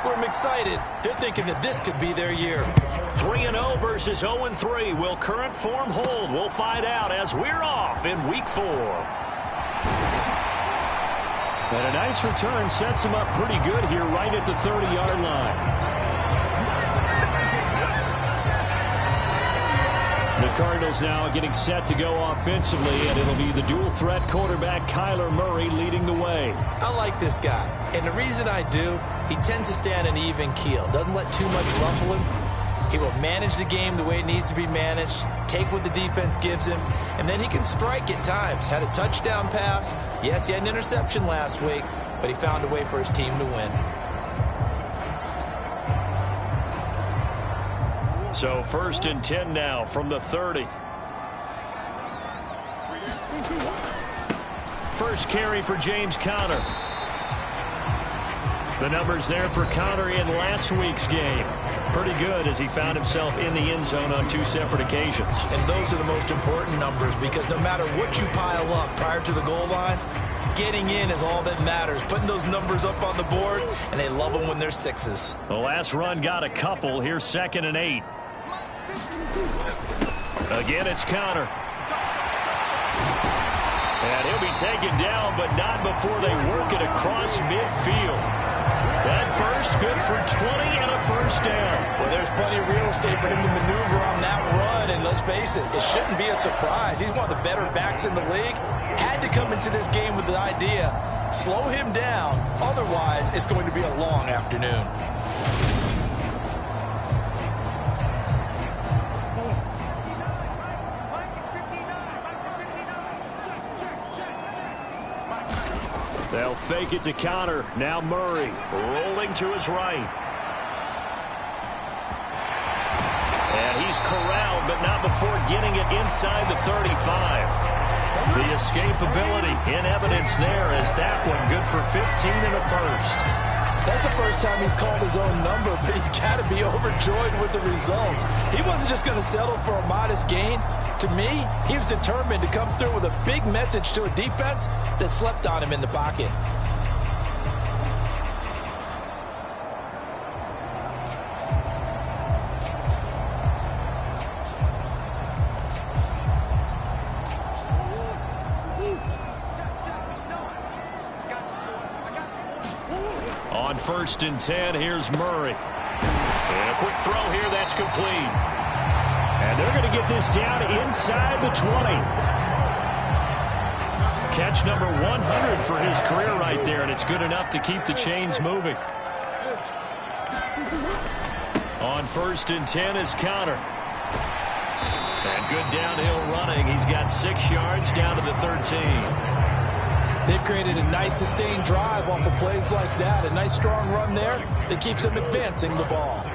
look at them excited. They're thinking that this could be their year. 3-0 versus 0-3. Will current form hold? We'll find out as we're off in Week 4. And a nice return sets him up pretty good here right at the 30-yard line. The Cardinals now getting set to go offensively, and it'll be the dual-threat quarterback Kyler Murray leading the way. I like this guy, and the reason I do, he tends to stay on an even keel. Doesn't let too much ruffle him. He will manage the game the way it needs to be managed, take what the defense gives him, and then he can strike at times. Had a touchdown pass. Yes, he had an interception last week, but he found a way for his team to win. So 1st and 10 now from the 30. First carry for James Conner. The numbers there for Conner in last week's game. Pretty good as he found himself in the end zone on 2 separate occasions. And those are the most important numbers because no matter what you pile up prior to the goal line, getting in is all that matters. Putting those numbers up on the board, and they love them when they're 6s. The last run got a couple. Here's 2nd and 8. Again, it's Conner. And he'll be taken down, but not before they work it across midfield. That burst good for 20 and a first down. Well, there's plenty of real estate for him to maneuver on that run, and let's face it, it shouldn't be a surprise. He's one of the better backs in the league. Had to come into this game with the idea, slow him down, otherwise it's going to be a long afternoon. They'll fake it to Conner. Now Murray rolling to his right. And he's corralled, but not before getting it inside the 35. The escapability in evidence there as that one good for 15 and a first. That's the first time he's called his own number, but he's got to be overjoyed with the results. He wasn't just going to settle for a modest gain. To me, he was determined to come through with a big message to a defense that slept on him in the pocket. On 1st and 10, here's Murray. And a quick throw here, that's complete. And they're going to get this down inside the 20. Catch number 100 for his career right there, and it's good enough to keep the chains moving. On 1st and 10 is Conner. And good downhill running. He's got 6 yards down to the 13. They've created a nice sustained drive off of plays like that. A nice strong run there that keeps them advancing the ball.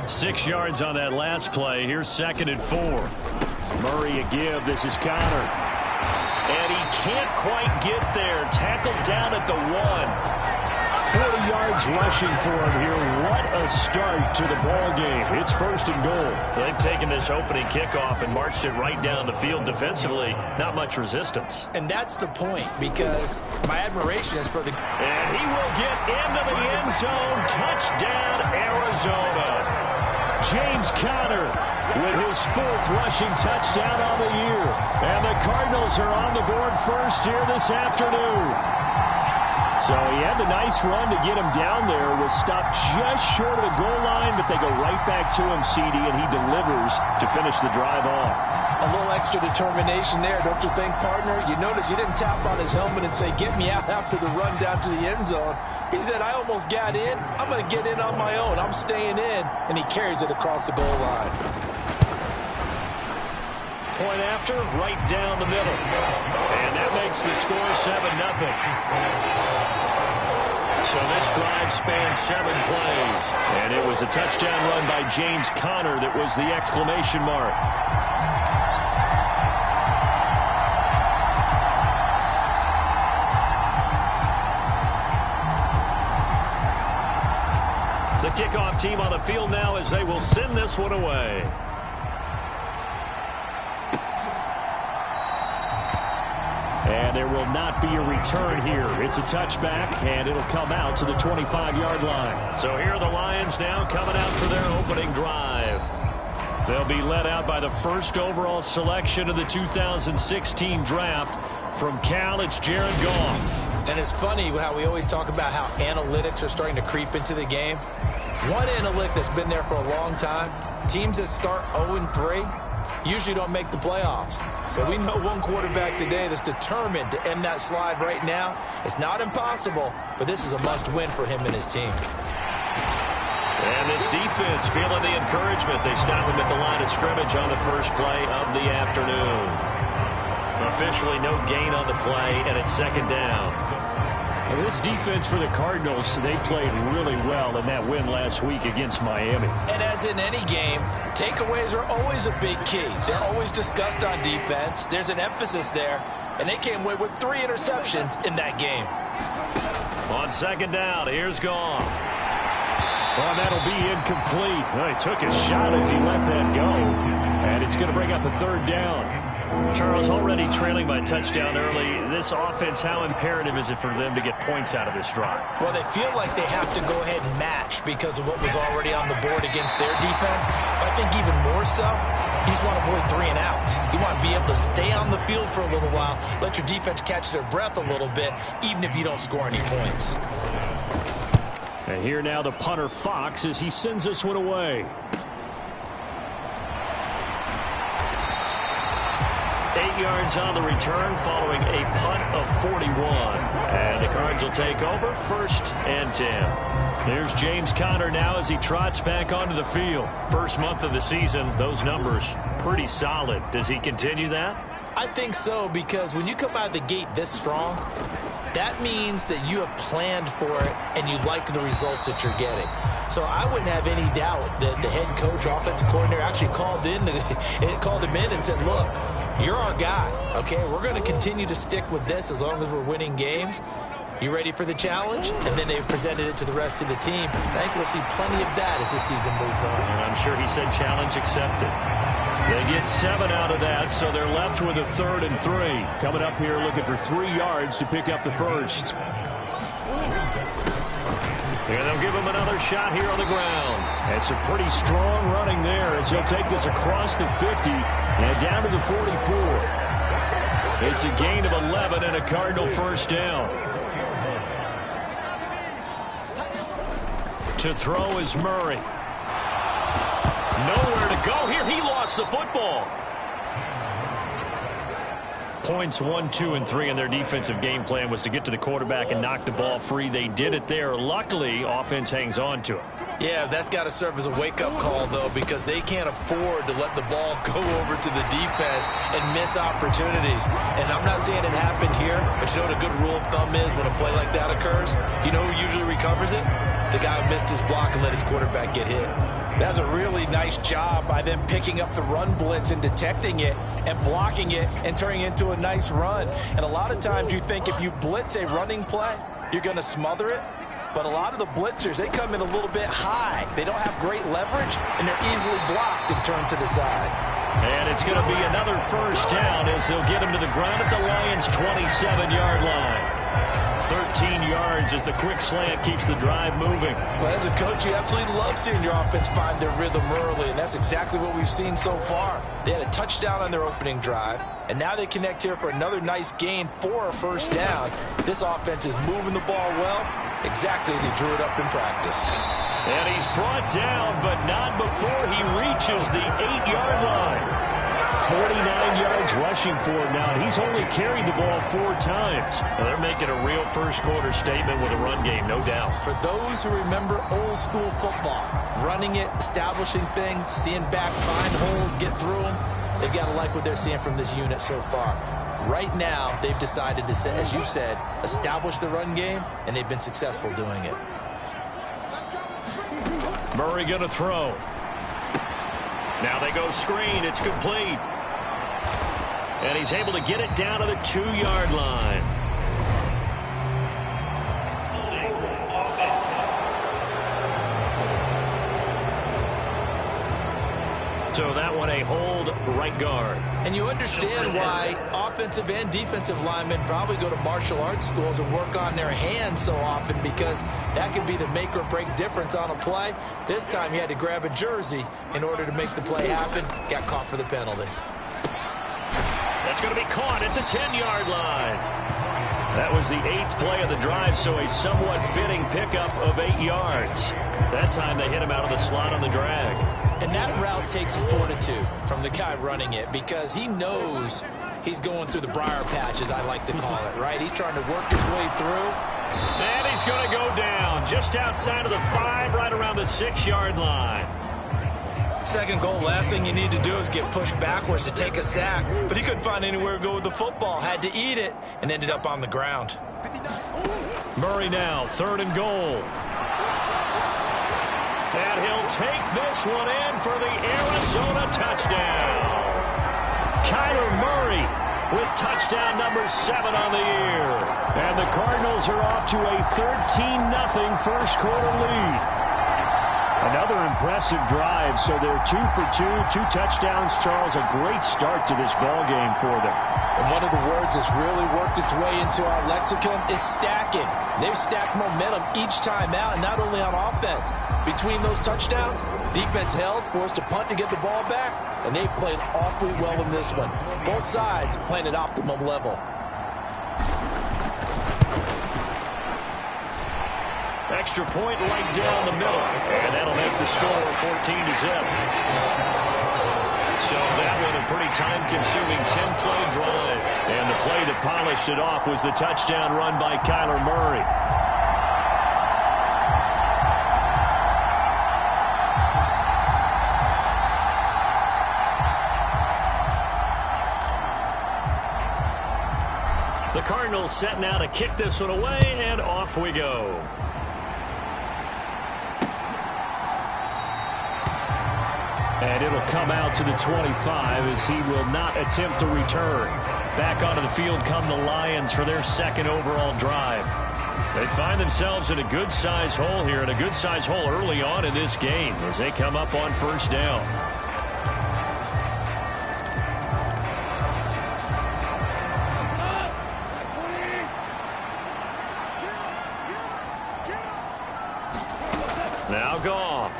6 yards on that last play. Here's 2nd and 4. Murray a give. This is Conner. And he can't quite get there. Tackled down at the 1. 40 yards rushing for him here. What a start to the ball game. It's 1st and goal. They've taken this opening kickoff and marched it right down the field defensively. Not much resistance. And that's the point, because my admiration is for the... And he will get into the end zone. Touchdown, Arizona. James Conner with his 4th rushing touchdown on the year. And the Cardinals are on the board first here this afternoon. So he had the nice run to get him down there. Was stopped just short of the goal line, but they go right back to him, CD, and he delivers to finish the drive off. A little extra determination there, don't you think, partner? You notice he didn't tap on his helmet and say, get me out after the run down to the end zone. He said, I almost got in. I'm going to get in on my own. I'm staying in. And he carries it across the goal line. Point after, right down the middle. And that makes the score 7-0. So this drive spans 7 plays. And it was a touchdown run by James Conner that was the exclamation mark. The kickoff team on the field now as they will send this one away. And there will not be a return here. It's a touchback, and it'll come out to the 25-yard line. So here are the Lions now coming out for their opening drive. They'll be led out by the first overall selection of the 2016 draft. From Cal, it's Jared Goff. And it's funny how we always talk about how analytics are starting to creep into the game. One analytic that's been there for a long time, teams that start 0-3 usually don't make the playoffs. So we know one quarterback today that's determined to end that slide right now. It's not impossible, but this is a must-win for him and his team. And this defense feeling the encouragement. They stop him at the line of scrimmage on the first play of the afternoon. Officially no gain on the play, and it's second down. Well, this defense for the Cardinals, they played really well in that win last week against Miami. And as in any game, takeaways are always a big key. They're always discussed on defense. There's an emphasis there, and they came away with 3 interceptions in that game. On second down, here's Goff. Well, that'll be incomplete. Well, he took a shot as he let that go, and it's going to bring up a third down. Charles, already trailing by touchdown early. This offense, how imperative is it for them to get points out of this drive? Well, they feel like they have to go ahead and match because of what was already on the board against their defense. But I think even more so, you just want to avoid 3 and outs. You want to be able to stay on the field for a little while, let your defense catch their breath a little bit, even if you don't score any points. And here now the punter Fox as he sends this one away. 8 yards on the return following a punt of 41. And the Cards will take over 1st and 10. There's James Conner now as he trots back onto the field. First month of the season, those numbers pretty solid. Does he continue that? I think so, because when you come out of the gate this strong, that means that you have planned for it and you like the results that you're getting. So I wouldn't have any doubt that the head coach, offensive coordinator, actually called him in and said, look, you're our guy, okay? We're going to continue to stick with this as long as we're winning games. You ready for the challenge? And then they presented it to the rest of the team. I think we'll see plenty of that as the season moves on. And I'm sure he said challenge accepted. They get 7 out of that, so they're left with a 3rd and 3. Coming up here looking for 3 yards to pick up the first. And they'll give him another shot here on the ground. It's a pretty strong running there as he'll take this across the 50 and down to the 44. It's a gain of 11 and a Cardinal first down. To throw is Murray. Nowhere to go here. He lost the football. Points 1, 2, and 3 in their defensive game plan was to get to the quarterback and knock the ball free. They did it there. Luckily, offense hangs on to it. Yeah, that's got to serve as a wake-up call, though, because they can't afford to let the ball go over to the defense and miss opportunities. And I'm not saying it happened here, but you know what a good rule of thumb is when a play like that occurs? You know who usually recovers it? The guy who missed his block and let his quarterback get hit. That's a really nice job by them picking up the run blitz and detecting it and blocking it and turning it into a nice run. And a lot of times you think if you blitz a running play, you're going to smother it. But a lot of the blitzers, they come in a little bit high. They don't have great leverage, and they're easily blocked and turned to the side. And it's going to be another first down as they'll get him to the ground at the Lions' 27-yard line. 13 yards as the quick slant keeps the drive moving. Well, as a coach, you absolutely love seeing your offense find their rhythm early, and that's exactly what we've seen so far. They had a touchdown on their opening drive, and now they connect here for another nice gain for a first down. This offense is moving the ball well, exactly as he drew it up in practice. And he's brought down, but not before he reaches the 8-yard line. 49 yards rushing for him now. He's only carried the ball 4 times. Well, they're making a real first-quarter statement with a run game, no doubt. For those who remember old-school football, running it, establishing things, seeing backs find holes, get through them, they've got to like what they're seeing from this unit so far. Right now, they've decided to, as you said, establish the run game, and they've been successful doing it. Murray going to throw. Now they go screen. It's complete. And he's able to get it down to the 2-yard line. So that one a hold right guard. And you understand why offensive and defensive linemen probably go to martial arts schools and work on their hands so often, because that can be the make or break difference on a play. This time he had to grab a jersey in order to make the play happen. Got caught for the penalty. That's going to be caught at the 10-yard line. That was the 8th play of the drive, so a somewhat fitting pickup of 8 yards. That time they hit him out of the slot on the drag. And that route takes some fortitude from the guy running it, because he knows he's going through the briar patch, as I like to call it, right? He's trying to work his way through. And he's going to go down just outside of the 5, right around the 6-yard line. Second goal, last thing you need to do is get pushed backwards to take a sack. But he couldn't find anywhere to go with the football. Had to eat it and ended up on the ground. Murray now, 3rd and goal. And he'll take this one in for the Arizona touchdown. Kyler Murray with touchdown number 7 on the year. And the Cardinals are off to a 13-0 first quarter lead. Another impressive drive, so they're 2 for 2, 2 touchdowns. Charles, a great start to this ball game for them. And one of the words that's really worked its way into our lexicon is stacking. They've stacked momentum each time out, and not only on offense. Between those touchdowns, defense held, forced to punt to get the ball back, and they've played awfully well in this one. Both sides playing at optimum level. Extra point right down the middle, and that'll make the score 14-0. So that one a pretty time-consuming 10-play drive. And the play that polished it off was the touchdown run by Kyler Murray. The Cardinals set now to kick this one away, and off we go. And it'll come out to the 25 as he will not attempt to return. Back onto the field come the Lions for their 2nd overall drive. They find themselves in a good-sized hole here, and a good-sized hole early on in this game as they come up on 1st down. Now Goff.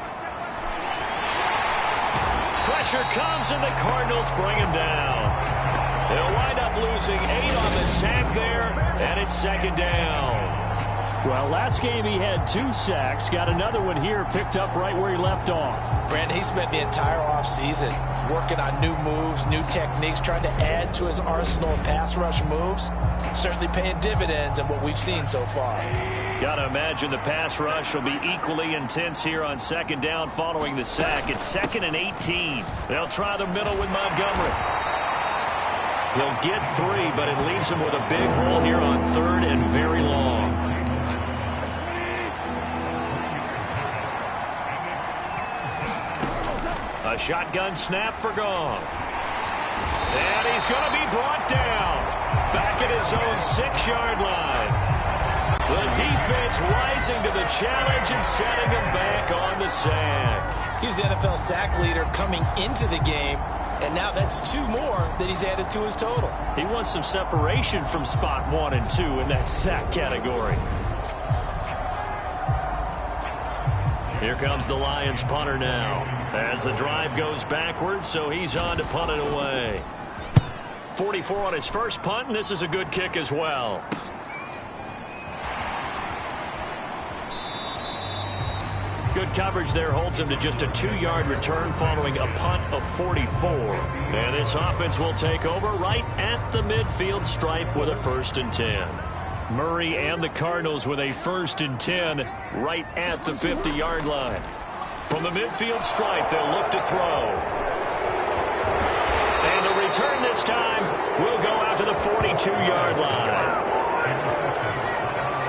Pressure comes, and the Cardinals bring him down. They'll wind up losing 8 on the sack there, and it's 2nd down. Well, last game he had 2 sacks. Got another one here, picked up right where he left off. Brandon, he spent the entire offseason working on new moves, new techniques, trying to add to his arsenal of pass rush moves. Certainly paying dividends in what we've seen so far. Got to imagine the pass rush will be equally intense here on 2nd down following the sack. It's 2nd and 18. They'll try the middle with Montgomery. He'll get 3, but it leaves him with a big hole here on 3rd and very long. A shotgun snap for Goff. And he's going to be brought down. Back at his own 6-yard line. The defense rising to the challenge and setting him back on the sack. He's the NFL sack leader coming into the game, and now that's 2 more that he's added to his total. He wants some separation from spot 1 and 2 in that sack category. Here comes the Lions punter now as the drive goes backwards, so he's on to punt it away. 44 on his first punt, and this is a good kick as well. Good coverage there holds him to just a 2-yard return following a punt of 44. And this offense will take over right at the midfield stripe with a 1st and 10. Murray and the Cardinals with a 1st and 10 right at the 50-yard line. From the midfield stripe, they'll look to throw. And the return this time will go out to the 42-yard line.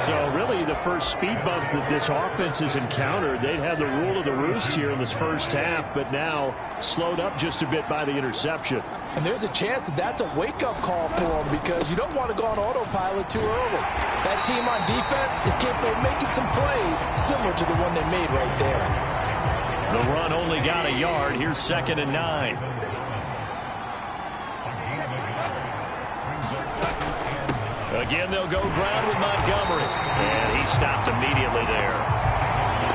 So really the first speed bump that this offense has encountered, they'd had the rule of the roost here in this first half, but now slowed up just a bit by the interception. And there's a chance that that's a wake-up call for them, because you don't want to go on autopilot too early. That team on defense is capable of making some plays similar to the one they made right there. The run only got a yard. Here's 2nd and 9. Again, they'll go ground with Montgomery. And he stopped immediately there.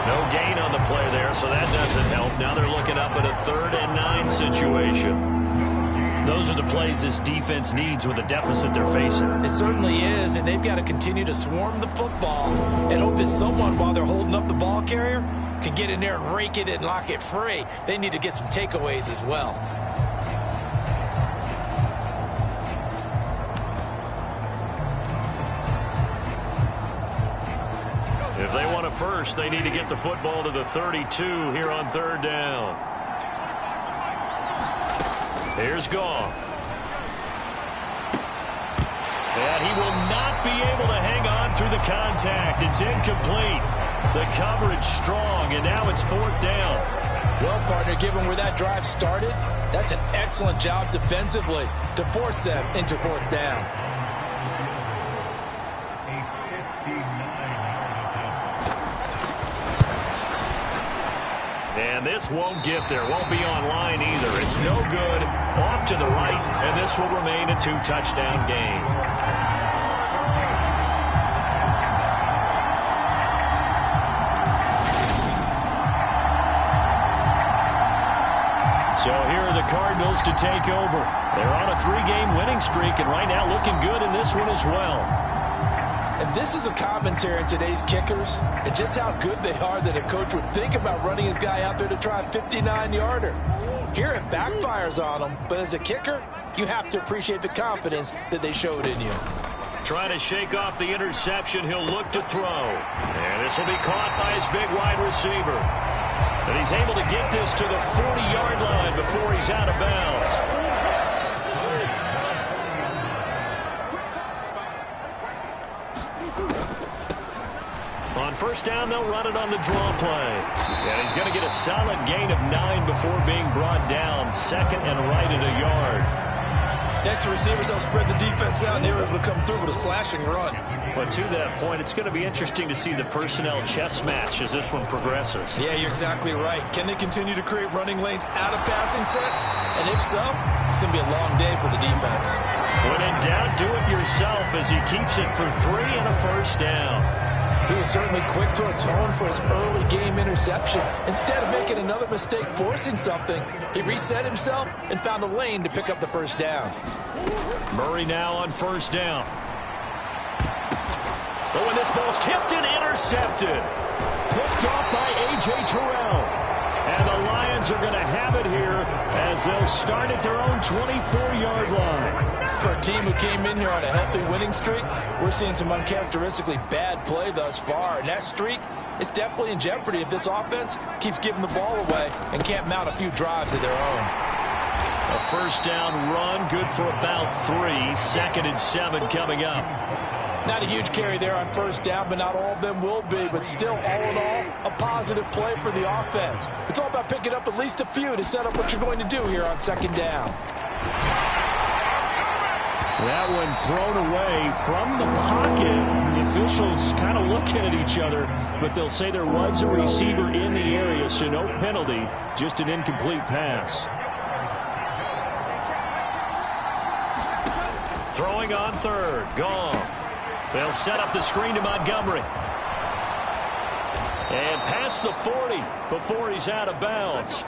No gain on the play there, so that doesn't help. Now they're looking up at a 3rd and 9 situation. Those are the plays this defense needs with the deficit they're facing. It certainly is, and they've got to continue to swarm the football and hope that someone, while they're holding up the ball carrier, can get in there and rake it and lock it free. They need to get some takeaways as well. If they want a first, they need to get the football to the 32 here on 3rd down. Here's Goff. And he will not be able to hang on through the contact. It's incomplete. The coverage strong, and now it's 4th down. Well, partner, given where that drive started, that's an excellent job defensively to force them into 4th down. And this won't get there. Won't be online either. It's no good. Off to the right, and this will remain a 2-touchdown game. So here are the Cardinals to take over. They're on a 3-game winning streak, and right now looking good in this one as well. And this is a commentary on today's kickers and just how good they are that a coach would think about running his guy out there to try a 59-yarder. Here it backfires on him, but as a kicker, you have to appreciate the confidence that they showed in you. Trying to shake off the interception, he'll look to throw. And this will be caught by his big wide receiver. And he's able to get this to the 40-yard line before he's out of bounds. On 1st down, they'll run it on the draw play. And he's going to get a solid gain of 9 before being brought down. 2nd and right at a yard. Extra receivers help spread the defense out, and they were able to come through with a slashing run. But to that point, it's going to be interesting to see the personnel chess match as this one progresses. Yeah, you're exactly right. Can they continue to create running lanes out of passing sets? And if so, it's going to be a long day for the defense. When in doubt, do it yourself as he keeps it for 3 and a 1st down. He was certainly quick to atone for his early game interception. Instead of making another mistake forcing something, he reset himself and found a lane to pick up the 1st down. Murray now on 1st down. But when this ball's tipped and intercepted. Picked off by A.J. Terrell. And the Lions are going to have it here as they'll start at their own 24-yard line. For a team who came in here on a healthy winning streak, we're seeing some uncharacteristically bad play thus far. And that streak is definitely in jeopardy if this offense keeps giving the ball away and can't mount a few drives of their own. A 1st down run, good for about 3. 2nd and 7 coming up. Not a huge carry there on 1st down, but not all of them will be. But still, all in all, a positive play for the offense. It's all about picking up at least a few to set up what you're going to do here on 2nd down. That one thrown away from the pocket. The officials kind of looking at each other, but they'll say there was a receiver in the area, so no penalty, just an incomplete pass. Throwing on 3rd, Goff. They'll set up the screen to Montgomery. And past the 40 before he's out of bounds.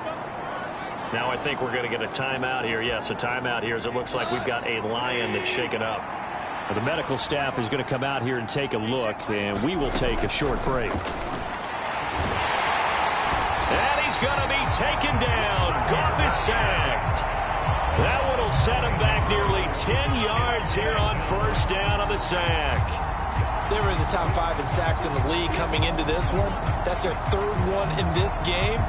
Now I think we're going to get a timeout here. Yes, a timeout here as it looks like we've got a Lion that's shaken up. Well, the medical staff is going to come out here and take a look, and we will take a short break. And he's going to be taken down. Goff is sacked. That one will set him back nearly 10 yards here on 1st down on the sack. They were in the top 5 in sacks in the league coming into this one. That's their 3rd one in this game.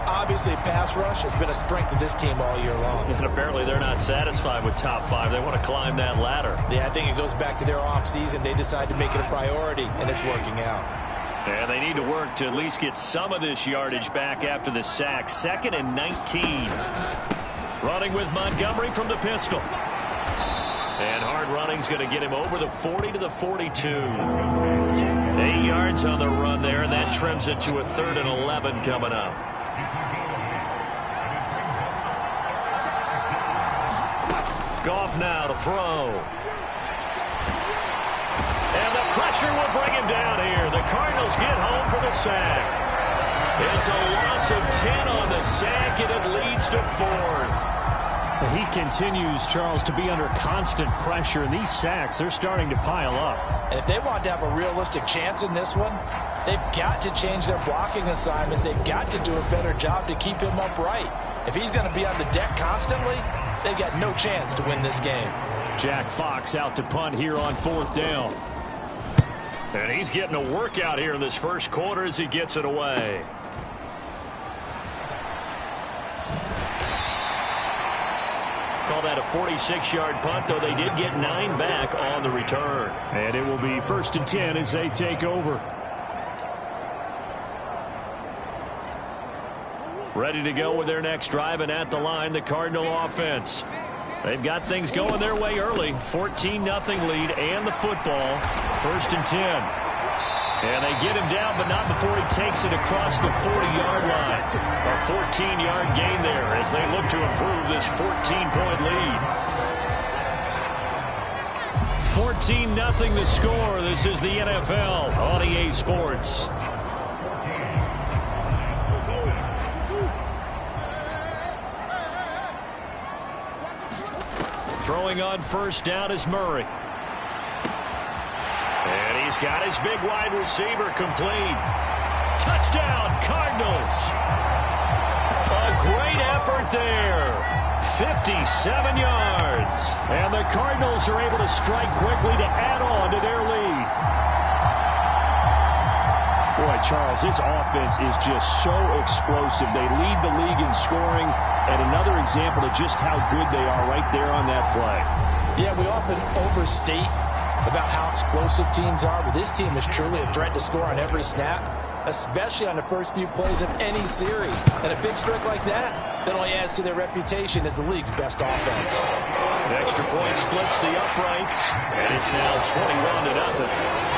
Obviously, pass rush has been a strength of this team all year long. And apparently they're not satisfied with top 5. They want to climb that ladder. Yeah, I think it goes back to their offseason. They decided to make it a priority, and it's working out. And they need to work to at least get some of this yardage back after the sack. 2nd and 19. Running with Montgomery from the pistol. And hard running's going to get him over the 40 to the 42. 8 yards on the run there, and that trims it to a 3rd and 11 coming up. Goff now to throw. And the pressure will bring him down here. The Cardinals get home for the sack. It's a loss of 10 on the sack, and it leads to 4th. He continues, Charles, to be under constant pressure, and these sacks, they're starting to pile up. And if they want to have a realistic chance in this one, they've got to change their blocking assignments. They've got to do a better job to keep him upright. If he's going to be on the deck constantly, they've got no chance to win this game. Jack Fox out to punt here on 4th down. And he's getting a workout here in this first quarter as he gets it away. Call that a 46-yard punt, though they did get 9 back on the return. And it will be 1st and 10 as they take over. Ready to go with their next drive, and at the line, the Cardinal offense. They've got things going their way early. 14-0 lead and the football. 1st and 10. And they get him down, but not before he takes it across the 40-yard line. A 14-yard gain there as they look to improve this 14-point lead. 14-0 the score. This is the NFL on EA Sports. Throwing on 1st down is Murray. And he's got his big wide receiver complete. Touchdown, Cardinals. A great effort there. 57 yards. And the Cardinals are able to strike quickly to add on to their lead. Boy, Charles, this offense is just so explosive. They lead the league in scoring, and another example of just how good they are right there on that play. Yeah, we often overstate about how explosive teams are, but this team is truly a threat to score on every snap, especially on the first few plays of any series. And a big streak like that only adds to their reputation as the league's best offense. The extra point splits the uprights, and it's now 21-0.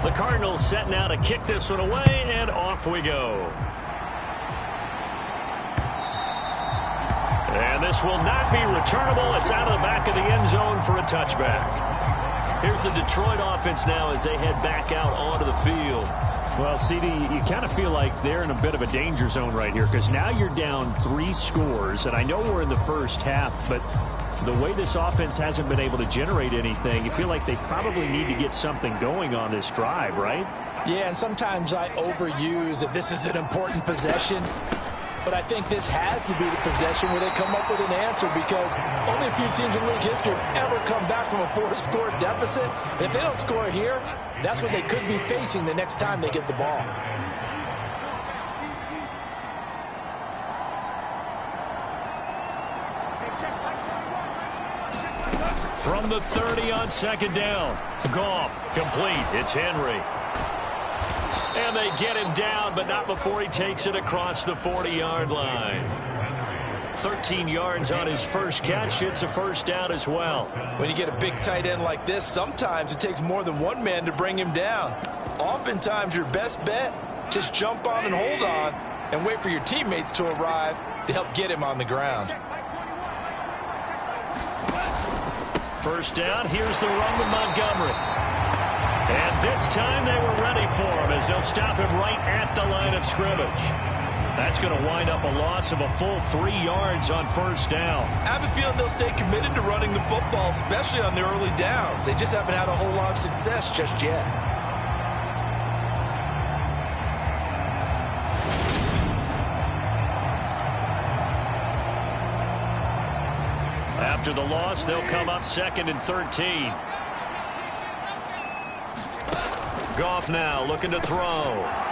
The Cardinals set now to kick this one away, and off we go. And this will not be returnable. It's out of the back of the end zone for a touchback. Here's the Detroit offense now as they head back out onto the field. Well, CD, you kind of feel like they're in a bit of a danger zone right here because now you're down 3 scores, and I know we're in the first half, but the way this offense hasn't been able to generate anything, you feel like they probably need to get something going on this drive, right? Yeah, and sometimes I overuse that this is an important possession, but I think this has to be the possession where they come up with an answer because only a few teams in league history have ever come back from a 4-score deficit. And if they don't score here, that's what they could be facing the next time they get the ball. From the 30 on 2nd down. Goff complete. It's Henry. And they get him down, but not before he takes it across the 40-yard line. 13 yards on his first catch. It's a 1st down as well. When you get a big tight end like this, sometimes it takes more than one man to bring him down. Oftentimes, your best bet, just jump on and hold on and wait for your teammates to arrive to help get him on the ground. 1st down, here's the run with Montgomery. And this time they were ready for him as they'll stop him right at the line of scrimmage. That's going to wind up a loss of a full 3 yards on 1st down. I have a feeling they'll stay committed to running the football, especially on the early downs. They just haven't had a whole lot of success just yet. After the loss, they'll come up 2nd and 13. Goff now looking to throw.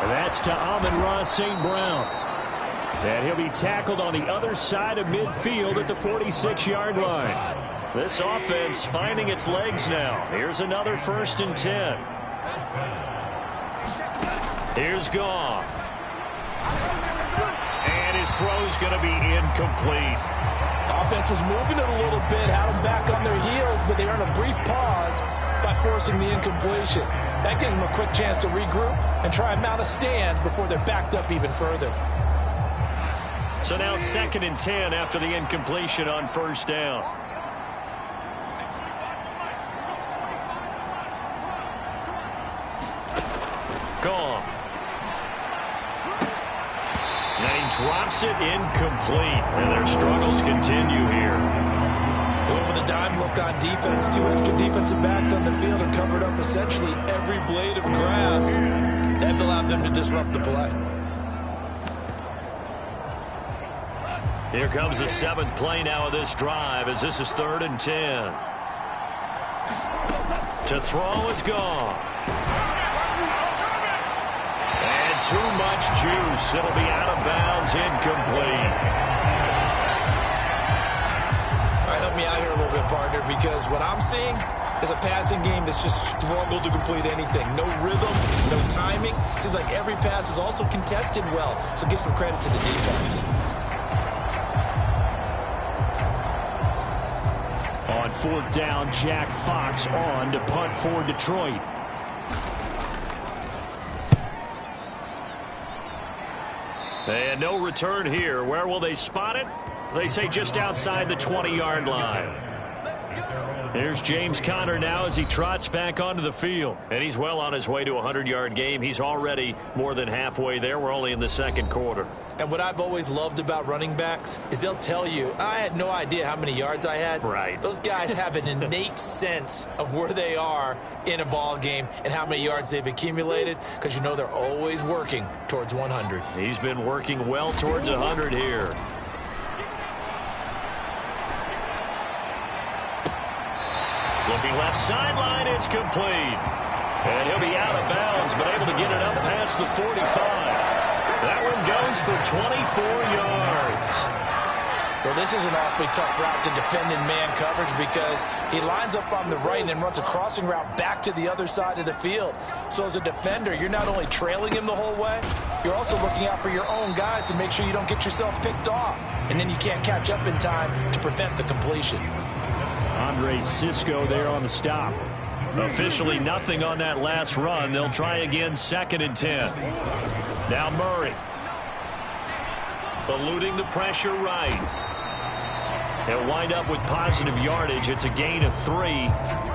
And that's to Amon-Ra St. Brown. And he'll be tackled on the other side of midfield at the 46-yard line. This offense finding its legs now. Here's another 1st and 10. Here's Goff. And his throw's going to be incomplete. Offense was moving it a little bit, had him back up but they earn a brief pause by forcing the incompletion. That gives them a quick chance to regroup and try and mount a stand before they're backed up even further. So now 2nd and 10 after the incompletion on first down. Gone. And he drops it incomplete. And their struggles continue here. With a dime look on defense, 2 extra defensive backs on the field and covered up essentially every blade of grass. That allowed them to disrupt the play. Here comes the 7th play now of this drive as this is 3rd and 10. To throw is gone. And too much juice. It'll be out of bounds, incomplete. Help me out here a little bit, partner, because what I'm seeing is a passing game that's just struggled to complete anything. No rhythm, no timing. Seems like every pass is also contested well, so give some credit to the defense. On 4th down, Jack Fox on to punt for Detroit. And no return here. Where will they spot it? They say just outside the 20-yard line. Here's James Conner now as he trots back onto the field. And he's well on his way to a 100-yard game. He's already more than halfway there. We're only in the 2nd quarter. And what I've always loved about running backs is they'll tell you, I had no idea how many yards I had. Right. Those guys have an innate sense of where they are in a ball game and how many yards they've accumulated, because you know they're always working towards 100. He's been working well towards 100 here. Looking left sideline, it's complete. And he'll be out of bounds, but able to get it up past the 45. That one goes for 24 yards. Well, this is an awfully tough route to defend in man coverage because he lines up on the right and then runs a crossing route back to the other side of the field. So as a defender, you're not only trailing him the whole way, you're also looking out for your own guys to make sure you don't get yourself picked off. And then you can't catch up in time to prevent the completion. Andre Cisco there on the stop. Officially nothing on that last run. They'll try again, 2nd and 10. Now Murray. Eluding the pressure right. They'll wind up with positive yardage. It's a gain of 3,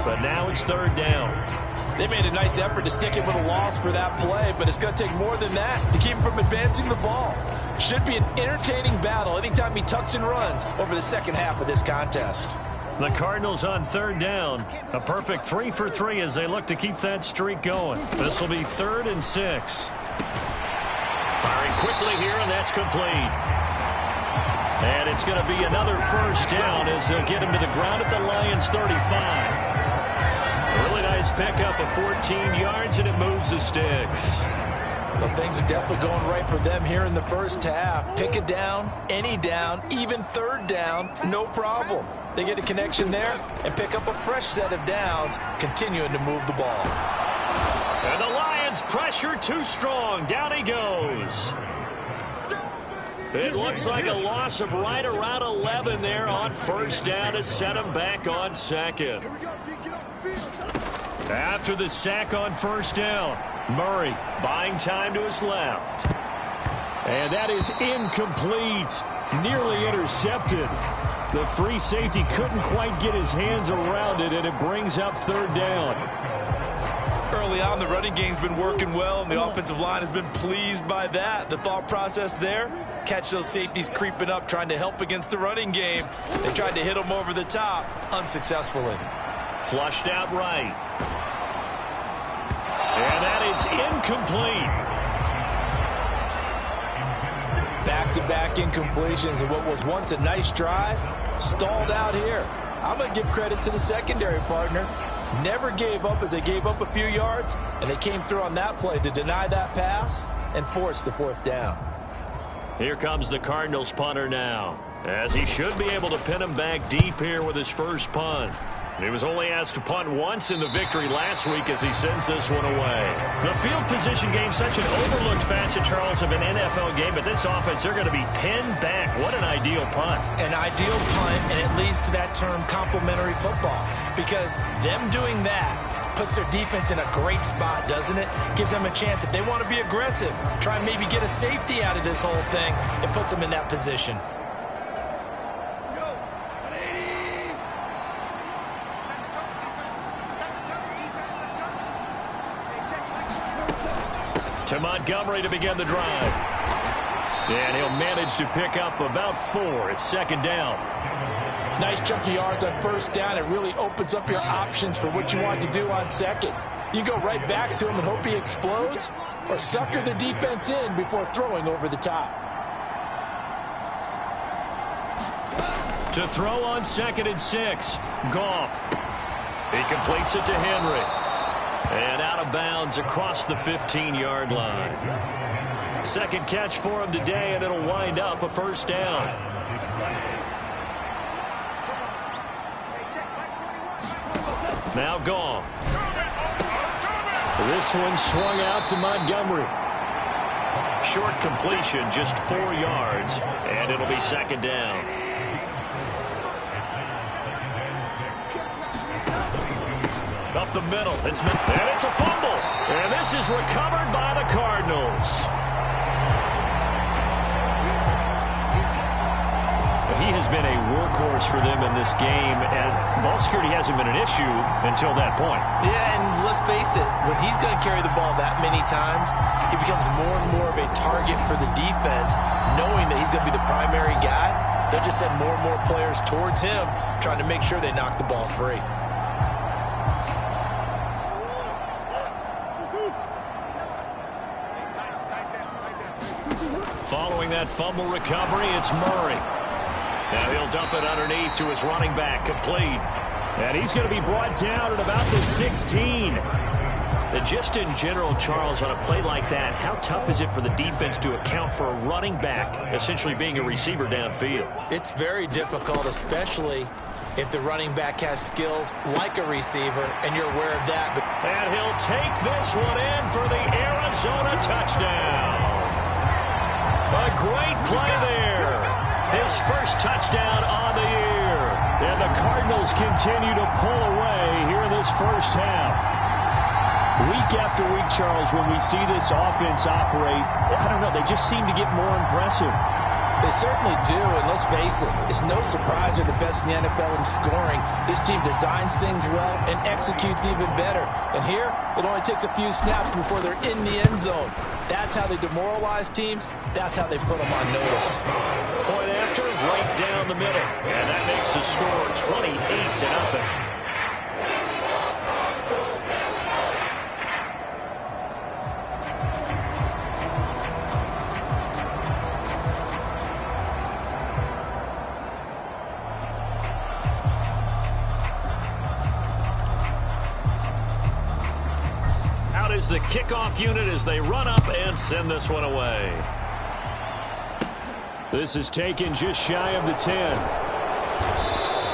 but now it's 3rd down. They made a nice effort to stick him with a loss for that play, but it's going to take more than that to keep him from advancing the ball. Should be an entertaining battle anytime he tucks and runs over the second half of this contest. The Cardinals on 3rd down. A perfect 3 for 3 as they look to keep that streak going. This will be 3rd and 6. Firing quickly here, and that's complete. And it's going to be another first down as they'll get him to the ground at the Lions' 35. A really nice pickup of 14 yards, and it moves the sticks. Well, things are definitely going right for them here in the first half. Pick it down, any down, even 3rd down, no problem. They get a connection there and pick up a fresh set of downs, continuing to move the ball. And the Lions pressure too strong. Down he goes. It looks like a loss of right around 11 there on first down to set him back on 2nd. After the sack on first down, Murray buying time to his left. And that is incomplete. Nearly intercepted. The free safety couldn't quite get his hands around it, and it brings up 3rd down. Early on, the running game's been working well, and the offensive line has been pleased by that. The thought process there, catch those safeties creeping up, trying to help against the running game. They tried to hit them over the top, unsuccessfully. Flushed out right. And that is incomplete. Back-to-back incompletions, and what was once a nice drive stalled out here. I'm going to give credit to the secondary, partner. Never gave up as they gave up a few yards, and they came through on that play to deny that pass and force the 4th down. Here comes the Cardinals punter now, as he should be able to pin him back deep here with his first punt. He was only asked to punt once in the victory last week as he sends this one away. The field position game, such an overlooked facet, Charles, of an NFL game, but this offense, they're going to be pinned back. What an ideal punt. An ideal punt, and it leads to that term complementary football, because them doing that puts their defense in a great spot, doesn't it? Gives them a chance. If they want to be aggressive, try and maybe get a safety out of this whole thing, it puts them in that position. To Montgomery to begin the drive. And he'll manage to pick up about 4. It's second down. Nice chunk of yards on first down. It really opens up your options for what you want to do on second. You go right back to him and hope he explodes, or sucker the defense in before throwing over the top. To throw on 2nd and 6. Goff. He completes it to Henry. And out of bounds across the 15-yard line. Second catch for him today, and it'll wind up a first down. Now Goff. This one swung out to Montgomery. Short completion, just 4 yards, and it'll be second down. Up the middle, and it's a fumble, and this is recovered by the Cardinals. He has been a workhorse for them in this game, and ball security hasn't been an issue until that point. Yeah, and let's face it, when he's going to carry the ball that many times, he becomes more and more of a target for the defense, knowing that he's going to be the primary guy. They'll just send more and more players towards him, trying to make sure they knock the ball free. Following that fumble recovery, it's Murray. Now he'll dump it underneath to his running back, complete. And he's going to be brought down at about the 16. And just in general, Charles, on a play like that, how tough is it for the defense to account for a running back essentially being a receiver downfield? It's very difficult, especially if the running back has skills like a receiver, and you're aware of that. And he'll take this one in for the Arizona touchdown. A great play there. His first touchdown on the year. And the Cardinals continue to pull away here in this first half. Week after week, Charles, when we see this offense operate, I don't know, they just seem to get more impressive. They certainly do, and let's face it, it's no surprise they're the best in the NFL in scoring. This team designs things well and executes even better. And here, it only takes a few snaps before they're in the end zone. That's how they demoralize teams. That's how they put them on notice. Point after, right down the middle. And that makes the score 28-0. Is the kickoff unit as they run up and send this one away. This is taken just shy of the 10.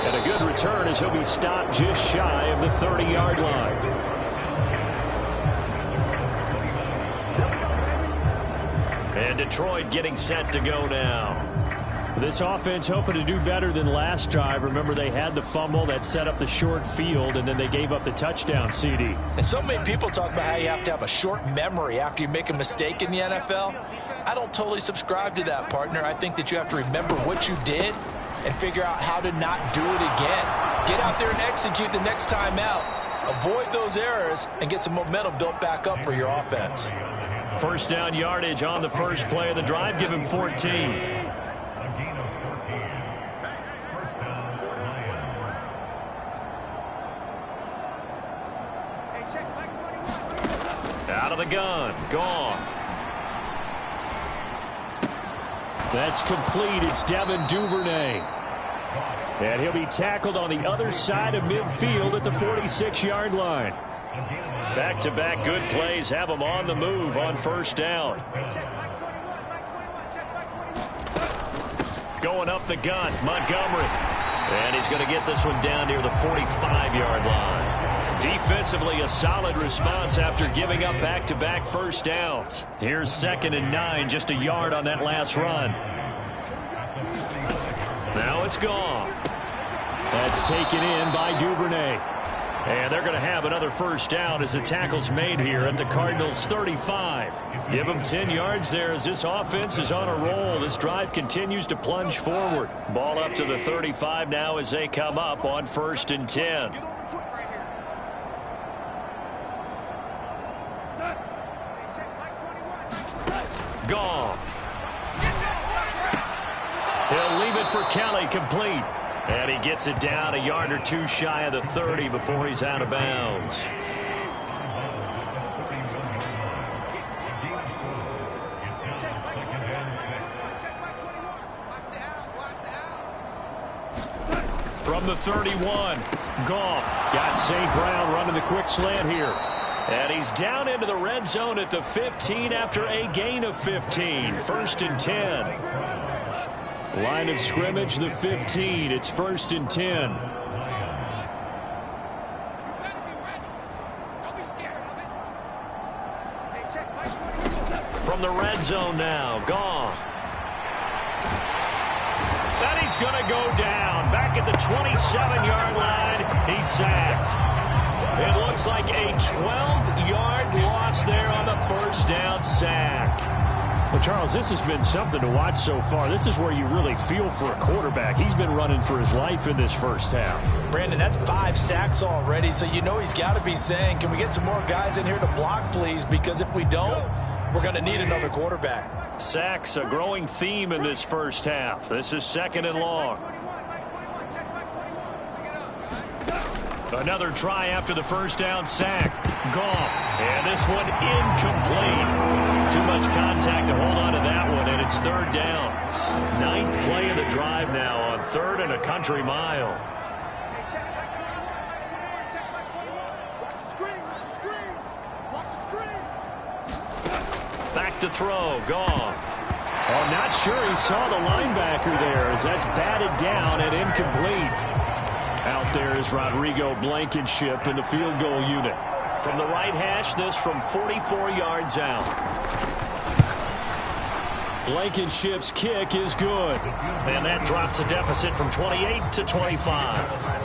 And a good return as he'll be stopped just shy of the 30-yard line. And Detroit getting set to go now. This offense hoping to do better than last drive. Remember, they had the fumble that set up the short field, and then they gave up the touchdown, CD. And so many people talk about how you have to have a short memory after you make a mistake in the NFL. I don't totally subscribe to that, partner. I think that you have to remember what you did and figure out how to not do it again. Get out there and execute the next time out. Avoid those errors and get some momentum built back up for your offense. First down yardage on the first play of the drive. Give him 14. Out of the gun. Goff. That's complete. It's Devin Duvernay. And he'll be tackled on the other side of midfield at the 46-yard line. Back-to-back good plays have him on the move on first down. Going up the gun, Montgomery. And he's going to get this one down near the 45-yard line. Defensively, a solid response after giving up back-to-back first downs. Here's 2nd and 9, just a yard on that last run. Now it's gone. That's taken in by Duvernay. And they're going to have another first down as the tackle's made here at the Cardinals' 35. Give them 10 yards there as this offense is on a roll. This drive continues to plunge forward. Ball up to the 35 now as they come up on 1st and 10. Goff. He'll leave it for Kelly, complete. And he gets it down a yard or two shy of the 30 before he's out of bounds. From the 31, Goff got St. Brown running the quick slant here. And he's down into the red zone at the 15 after a gain of 15. 1st and 10. Line of scrimmage, the 15. It's 1st and 10. From the red zone now, Goff. And he's going to go down. Back at the 27-yard line, he's sacked. It looks like a 12-yard loss there on the first down sack. Well, Charles, this has been something to watch so far. This is where you really feel for a quarterback. He's been running for his life in this first half. Brandon, that's 5 sacks already, so you know he's got to be saying, can we get some more guys in here to block, please? Because if we don't, we're going to need another quarterback. Sacks, a growing theme in this first half. This is 2nd and long. Another try after the first down sack. Goff. And this one incomplete. Too much contact to hold on to that one, and it's 3rd down. 9th play of the drive now on 3rd and a country mile. Back to throw. Goff. Oh, not sure he saw the linebacker there as that's batted down and incomplete. Out there is Rodrigo Blankenship in the field goal unit. From the right hash, this from 44 yards out. Blankenship's kick is good. And that drops a deficit from 28 to 25.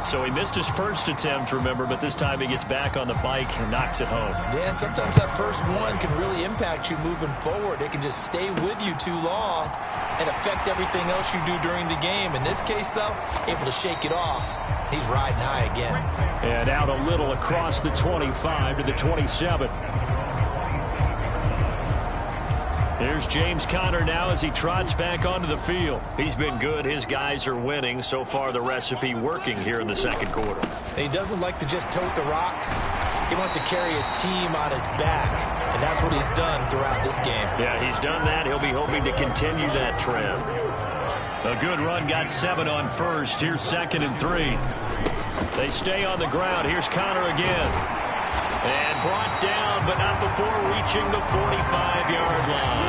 So he missed his first attempt, remember, but this time he gets back on the bike and knocks it home. Yeah, and sometimes that first one can really impact you moving forward. It can just stay with you too long and affect everything else you do during the game. In this case, though, able to shake it off. He's riding high again. And out a little across the 25 to the 27. Here's James Conner now as he trots back onto the field. He's been good. His guys are winning. So far, the recipe working here in the second quarter. He doesn't like to just tote the rock. He wants to carry his team on his back, and that's what he's done throughout this game. Yeah, he's done that. He'll be hoping to continue that trend. A good run, got 7 on first. Here's 2nd and 3. They stay on the ground. Here's Conner again. And brought down, but not before reaching the 45-yard line.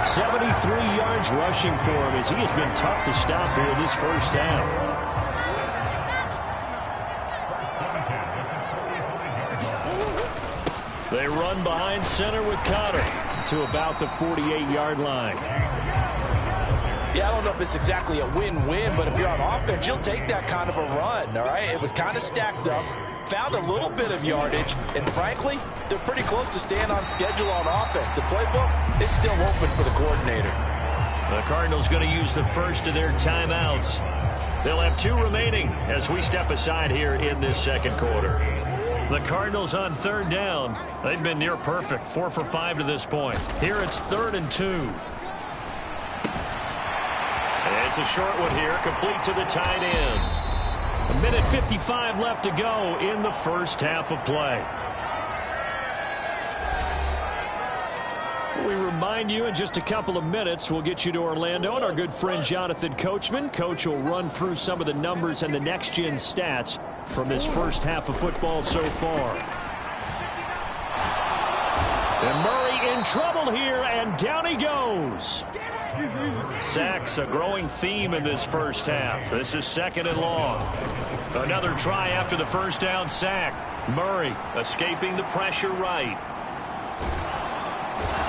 73 yards rushing for him as he has been tough to stop here this first half. They run behind center with Conner to about the 48-yard line. Yeah, I don't know if it's exactly a win-win, but if you're on offense, you'll take that kind of a run, all right? It was kind of stacked up, found a little bit of yardage, and frankly, they're pretty close to staying on schedule on offense. The playbook is still open for the coordinator. The Cardinals going to use the first of their timeouts. They'll have 2 remaining as we step aside here in this second quarter. The Cardinals on 3rd down. They've been near perfect, 4 for 5 to this point. Here it's 3rd and 2. And it's a short one here, complete to the tight end. 1:55 left to go in the first half of play. We remind you in just a couple of minutes, we'll get you to Orlando and our good friend Jonathan Coachman. Coach will run through some of the numbers and the next-gen stats from this first half of football so far. And Murray in trouble here, and down he goes. Sacks a growing theme in this first half. This is 2nd and long. Another try after the first down sack. Murray escaping the pressure right.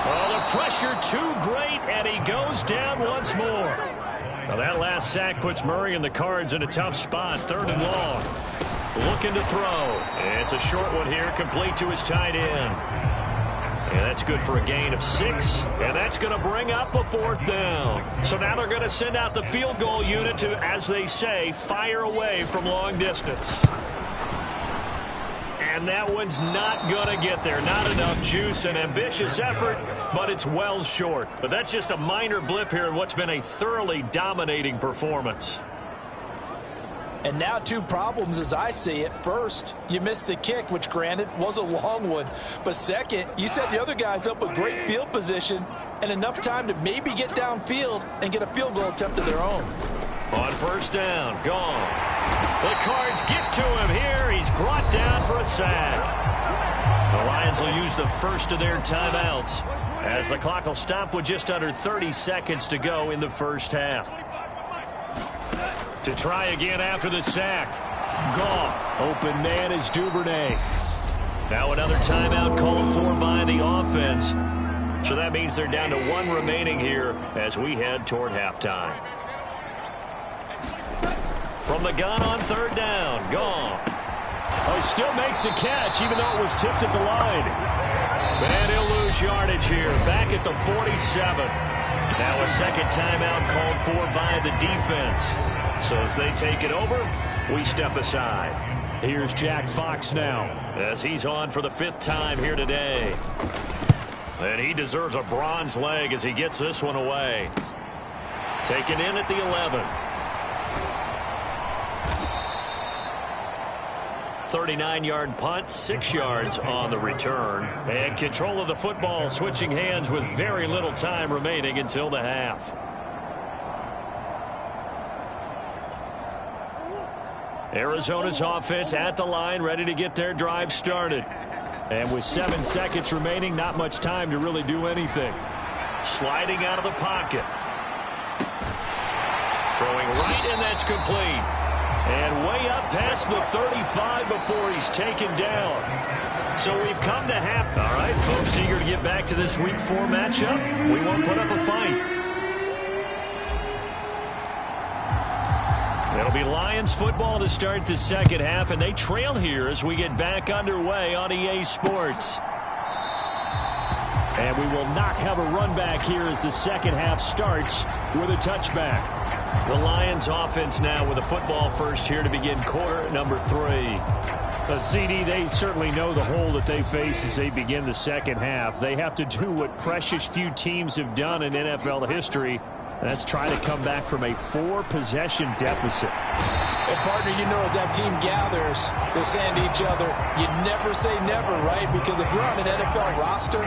Oh, the pressure too great, and he goes down once more. Well, that last sack puts Murray and the Cards in a tough spot. 3rd and long. Looking to throw. It's a short one here, complete to his tight end. And that's good for a gain of 6, and that's going to bring up a 4th down. So now they're going to send out the field goal unit to, as they say, fire away from long distance. And that one's not going to get there. Not enough juice. An ambitious effort, but it's well short. But that's just a minor blip here in what's been a thoroughly dominating performance. And now 2 problems as I see it. First, you missed the kick, which granted was a long one. But second, you set the other guys up with great field position and enough time to maybe get downfield and get a field goal attempt of their own. On 1st down, gone. The Cards get to him here. He's brought down for a sack. The Lions will use the first of their timeouts as the clock will stop with just under 30 seconds to go in the first half. To try again after the sack. Goff. Open man is Duvernay. Now another timeout called for by the offense. So that means they're down to 1 remaining here as we head toward halftime. From the gun on 3rd down. Goff. Oh, he still makes the catch even though it was tipped at the line. And he'll lose yardage here. Back at the 47. Now a second timeout called for by the defense. So as they take it over, we step aside. Here's Jack Fox now as he's on for the 5th time here today. And he deserves a bronze leg as he gets this one away. Taken in at the 11. 39-yard punt, 6 yards on the return. And control of the football switching hands with very little time remaining until the half. Arizona's offense at the line, ready to get their drive started. And with 7 seconds remaining, not much time to really do anything. Sliding out of the pocket. Throwing right, and that's complete. And way up past the 35 before he's taken down. So we've come to half. All right, folks, eager to get back to this Week 4 matchup. We won't put up a fight. It'll be Lions football to start the second half, and they trail here as we get back underway on EA Sports. And we will not have a run back here as the second half starts with a touchback. The Lions offense now with a football first here to begin quarter number 3. CD, they certainly know the hole that they face as they begin the second half. They have to do what precious few teams have done in NFL history. That's try to come back from a 4-possession deficit. And, partner, you know as that team gathers, they're saying to each other, you never say never, right? Because if you're on an NFL roster,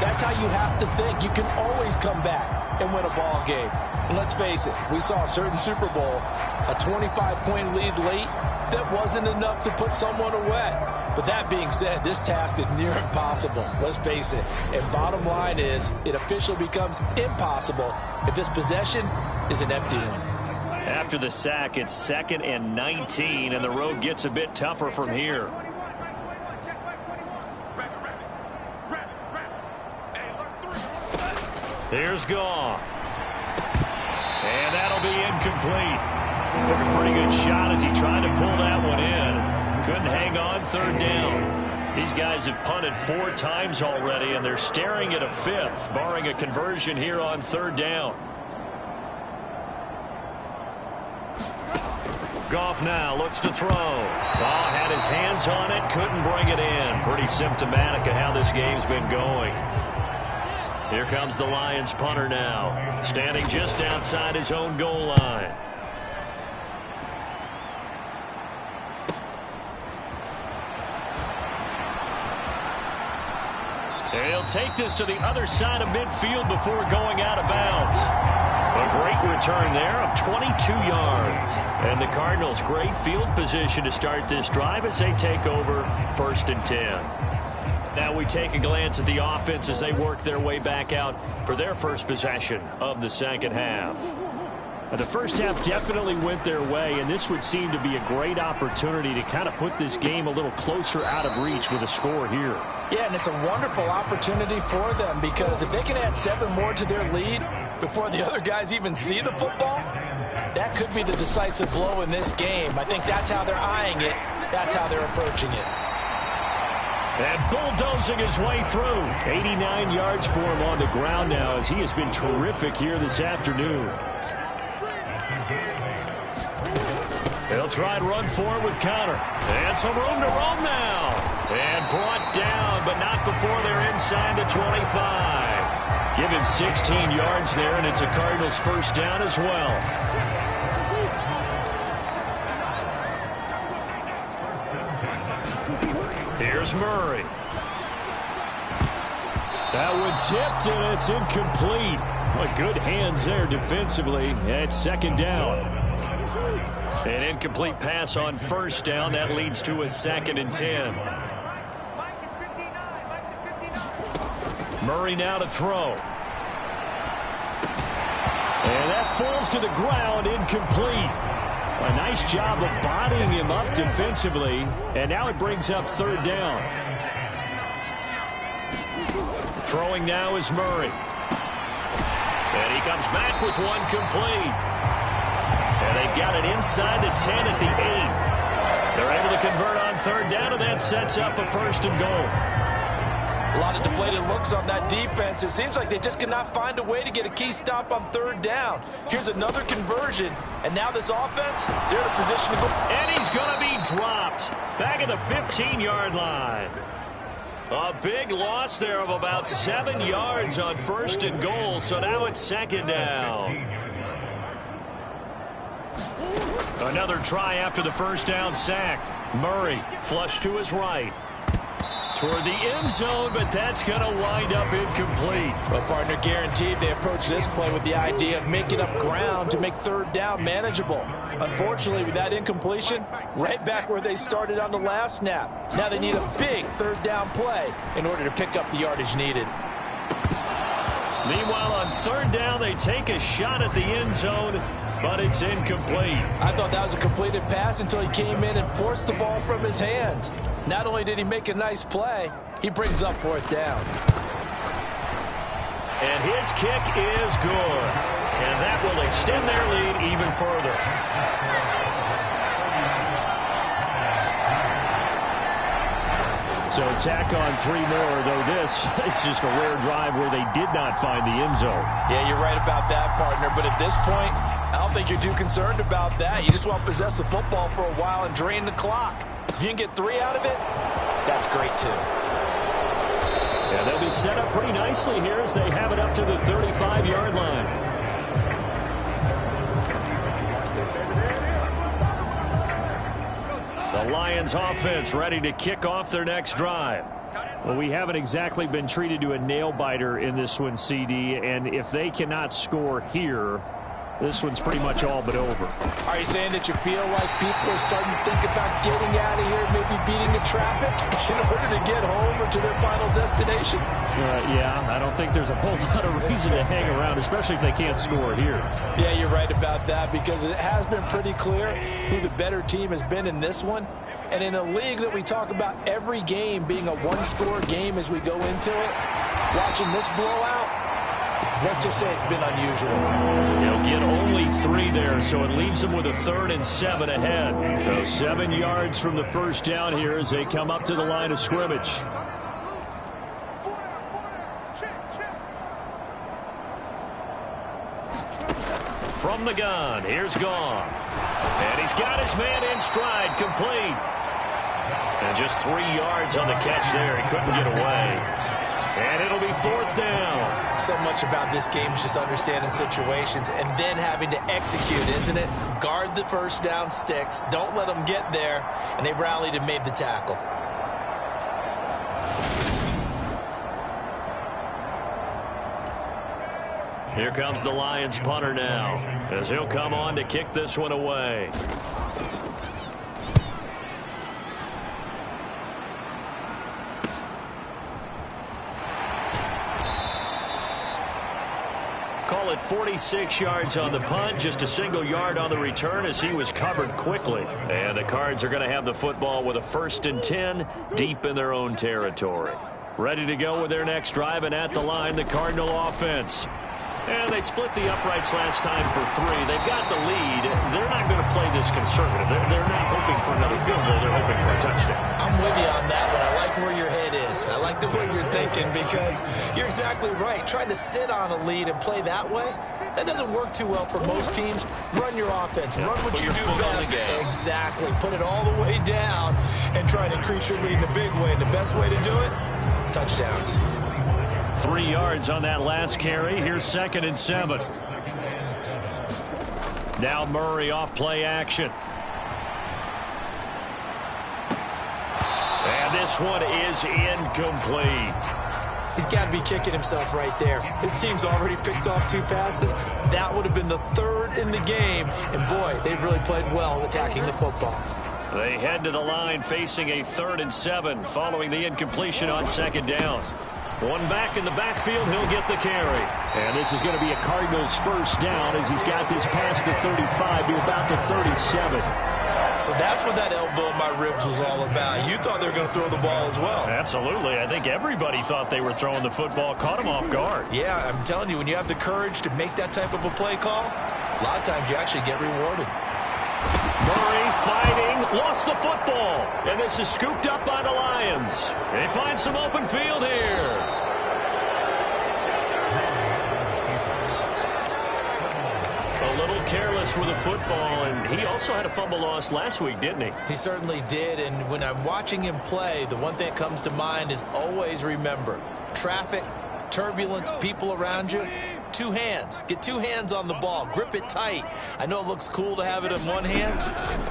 that's how you have to think. You can always come back and win a ball game. And let's face it, we saw a certain Super Bowl, a 25-point lead late, that wasn't enough to put someone away. But that being said, this task is near impossible. Let's face it. And bottom line is, it officially becomes impossible if this possession is an empty one. After the sack, it's 2nd and 19, and the road gets a bit tougher from here. Here's Goff. And that'll be incomplete. Took a pretty good shot as he tried to pull that one in. Couldn't hang on 3rd down. These guys have punted 4 times already, and they're staring at a 5th, barring a conversion here on 3rd down. Goff now looks to throw. Oh, had his hands on it, couldn't bring it in. Pretty symptomatic of how this game's been going. Here comes the Lions punter now, standing just outside his own goal line. He'll take this to the other side of midfield before going out of bounds. A great return there of 22 yards. And the Cardinals, great field position to start this drive as they take over 1st and 10. Now we take a glance at the offense as they work their way back out for their first possession of the second half. The first half definitely went their way, and this would seem to be a great opportunity to kind of put this game a little closer out of reach with a score here. Yeah, and it's a wonderful opportunity for them, because if they can add 7 more to their lead before the other guys even see the football, that could be the decisive blow in this game. I think that's how they're eyeing it. That's how they're approaching it. And bulldozing his way through. 89 yards for him on the ground now, as he has been terrific here this afternoon. They'll try and run forward with Connor. And some room to roam now. And brought down, but not before they're inside the 25. Give him 16 yards there, and it's a Cardinals first down as well. Here's Murray. That one tipped, and it's incomplete. Well, good hands there defensively. It's second down. An incomplete pass on first down. That leads to a 2nd and 10. Murray now to throw. And that falls to the ground, incomplete. A nice job of bodying him up defensively, and now it brings up third down. Throwing now is Murray. And he comes back with one complete. And they've got it inside the 10 at the 8. They're able to convert on third down, and that sets up a 1st and goal. A lot of deflated looks on that defense. It seems like they just cannot find a way to get a key stop on third down. Here's another conversion, and now this offense, they're in a position to go. And he's going to be dropped back at the 15-yard line. A big loss there of about 7 yards on 1st and goal, so now it's 2nd down. Another try after the first down sack. Murray flush to his right. Toward the end zone, but that's going to wind up incomplete. Well, partner, guaranteed they approach this play with the idea of making up ground to make third down manageable. Unfortunately, with that incompletion, right back where they started on the last snap. Now they need a big third down play in order to pick up the yardage needed. Meanwhile, on third down, they take a shot at the end zone, but it's incomplete. I thought that was a completed pass until he came in and forced the ball from his hands. Not only did he make a nice play, he brings up 4th down. And his kick is good. And that will extend their lead even further. So tack on 3 more, though this, it's just a rare drive where they did not find the end zone. Yeah, you're right about that, partner. But at this point, I don't think you're too concerned about that. You just want to possess the football for a while and drain the clock. If you can get 3 out of it, that's great, too. Yeah, they'll be set up pretty nicely here as they have it up to the 35-yard line. The Lions offense ready to kick off their next drive. Well, we haven't exactly been treated to a nail-biter in this one, CD, and if they cannot score here, this one's pretty much all but over. Are you saying that you feel like people are starting to think about getting out of here, maybe beating the traffic in order to get home or to their final destination? Yeah, I don't think there's a whole lot of reason to hang around, especially if they can't score here. Yeah, you're right about that, because it has been pretty clear who the better team has been in this one. And in a league that we talk about every game being a one-score game as we go into it, watching this blowout, let's just say it's been unusual. He'll get only 3 there, so it leaves them with a 3rd and 7 ahead. So 7 yards from the first down here as they come up to the line of scrimmage. From the gun, here's Goff. And he's got his man in stride, complete. And just 3 yards on the catch there. He couldn't get away. And it'll be 4th down. So much about this game is just understanding situations and then having to execute, isn't it? Guard the first down sticks. Don't let them get there. And they rallied and made the tackle. Here comes the Lions punter now, as he'll come on to kick this one away. 46 yards on the punt, just a single yard on the return as he was covered quickly. And the Cards are going to have the football with a 1st and 10 deep in their own territory. Ready to go with their next drive, and at the line, the Cardinal offense. And they split the uprights last time for 3. They've got the lead. They're not going to play this conservative. They're not hoping for another field goal. They're hoping for a touchdown. I'm with you on that one. I like where your head is. I like the way you're thinking because you're exactly right. Trying to sit on a lead and play that way, that doesn't work too well for most teams. Run your offense. Run what you do best. Exactly. Put it all the way down and try and increase your lead in a big way. And the best way to do it, touchdowns. 3 yards on that last carry. Here's 2nd and 7. Now Murray off play action. And this one is incomplete. He's got to be kicking himself right there. His team's already picked off 2 passes. That would have been the 3rd in the game. And, boy, they've really played well attacking the football. They head to the line facing a 3rd and 7 following the incompletion on 2nd down. One back in the backfield, he'll get the carry. And this is going to be a Cardinals 1st down as he's got this past the 35 to about the 37. So that's what that elbow in my ribs was all about. You thought they were going to throw the ball as well. Absolutely. I think everybody thought they were throwing the football, caught him off guard. Yeah, I'm telling you, when you have the courage to make that type of a play call, a lot of times you actually get rewarded. Murray fighting, lost the football, and this is scooped up by the Lions. They find some open field here. A little careless with the football, and he also had a fumble loss last week, didn't he? He certainly did, and when I'm watching him play, the one thing that comes to mind is always remember, traffic, turbulence, people around you. 2 hands. Get 2 hands on the ball. Grip it tight. I know it looks cool to have it in one hand.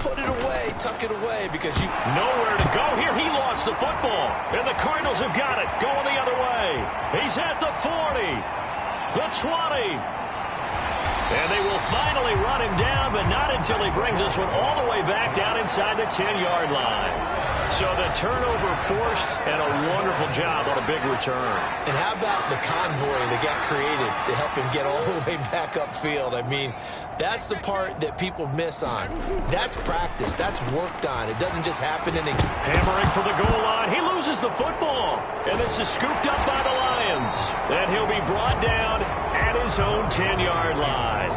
Put it away. Tuck it away because you... Nowhere to go here. He lost the football. And the Cardinals have got it. Going the other way. He's at the 40. The 20. And they will finally run him down, but not until he brings this one all the way back down inside the 10-yard line. So the turnover forced, and a wonderful job on a big return. And how about the convoy that got created to help him get all the way back upfield? I mean, that's the part that people miss on. That's practice. That's worked on. It doesn't just happen in a... Hammering for the goal line. He loses the football. And this is scooped up by the Lions. And he'll be brought down at his own 10-yard line.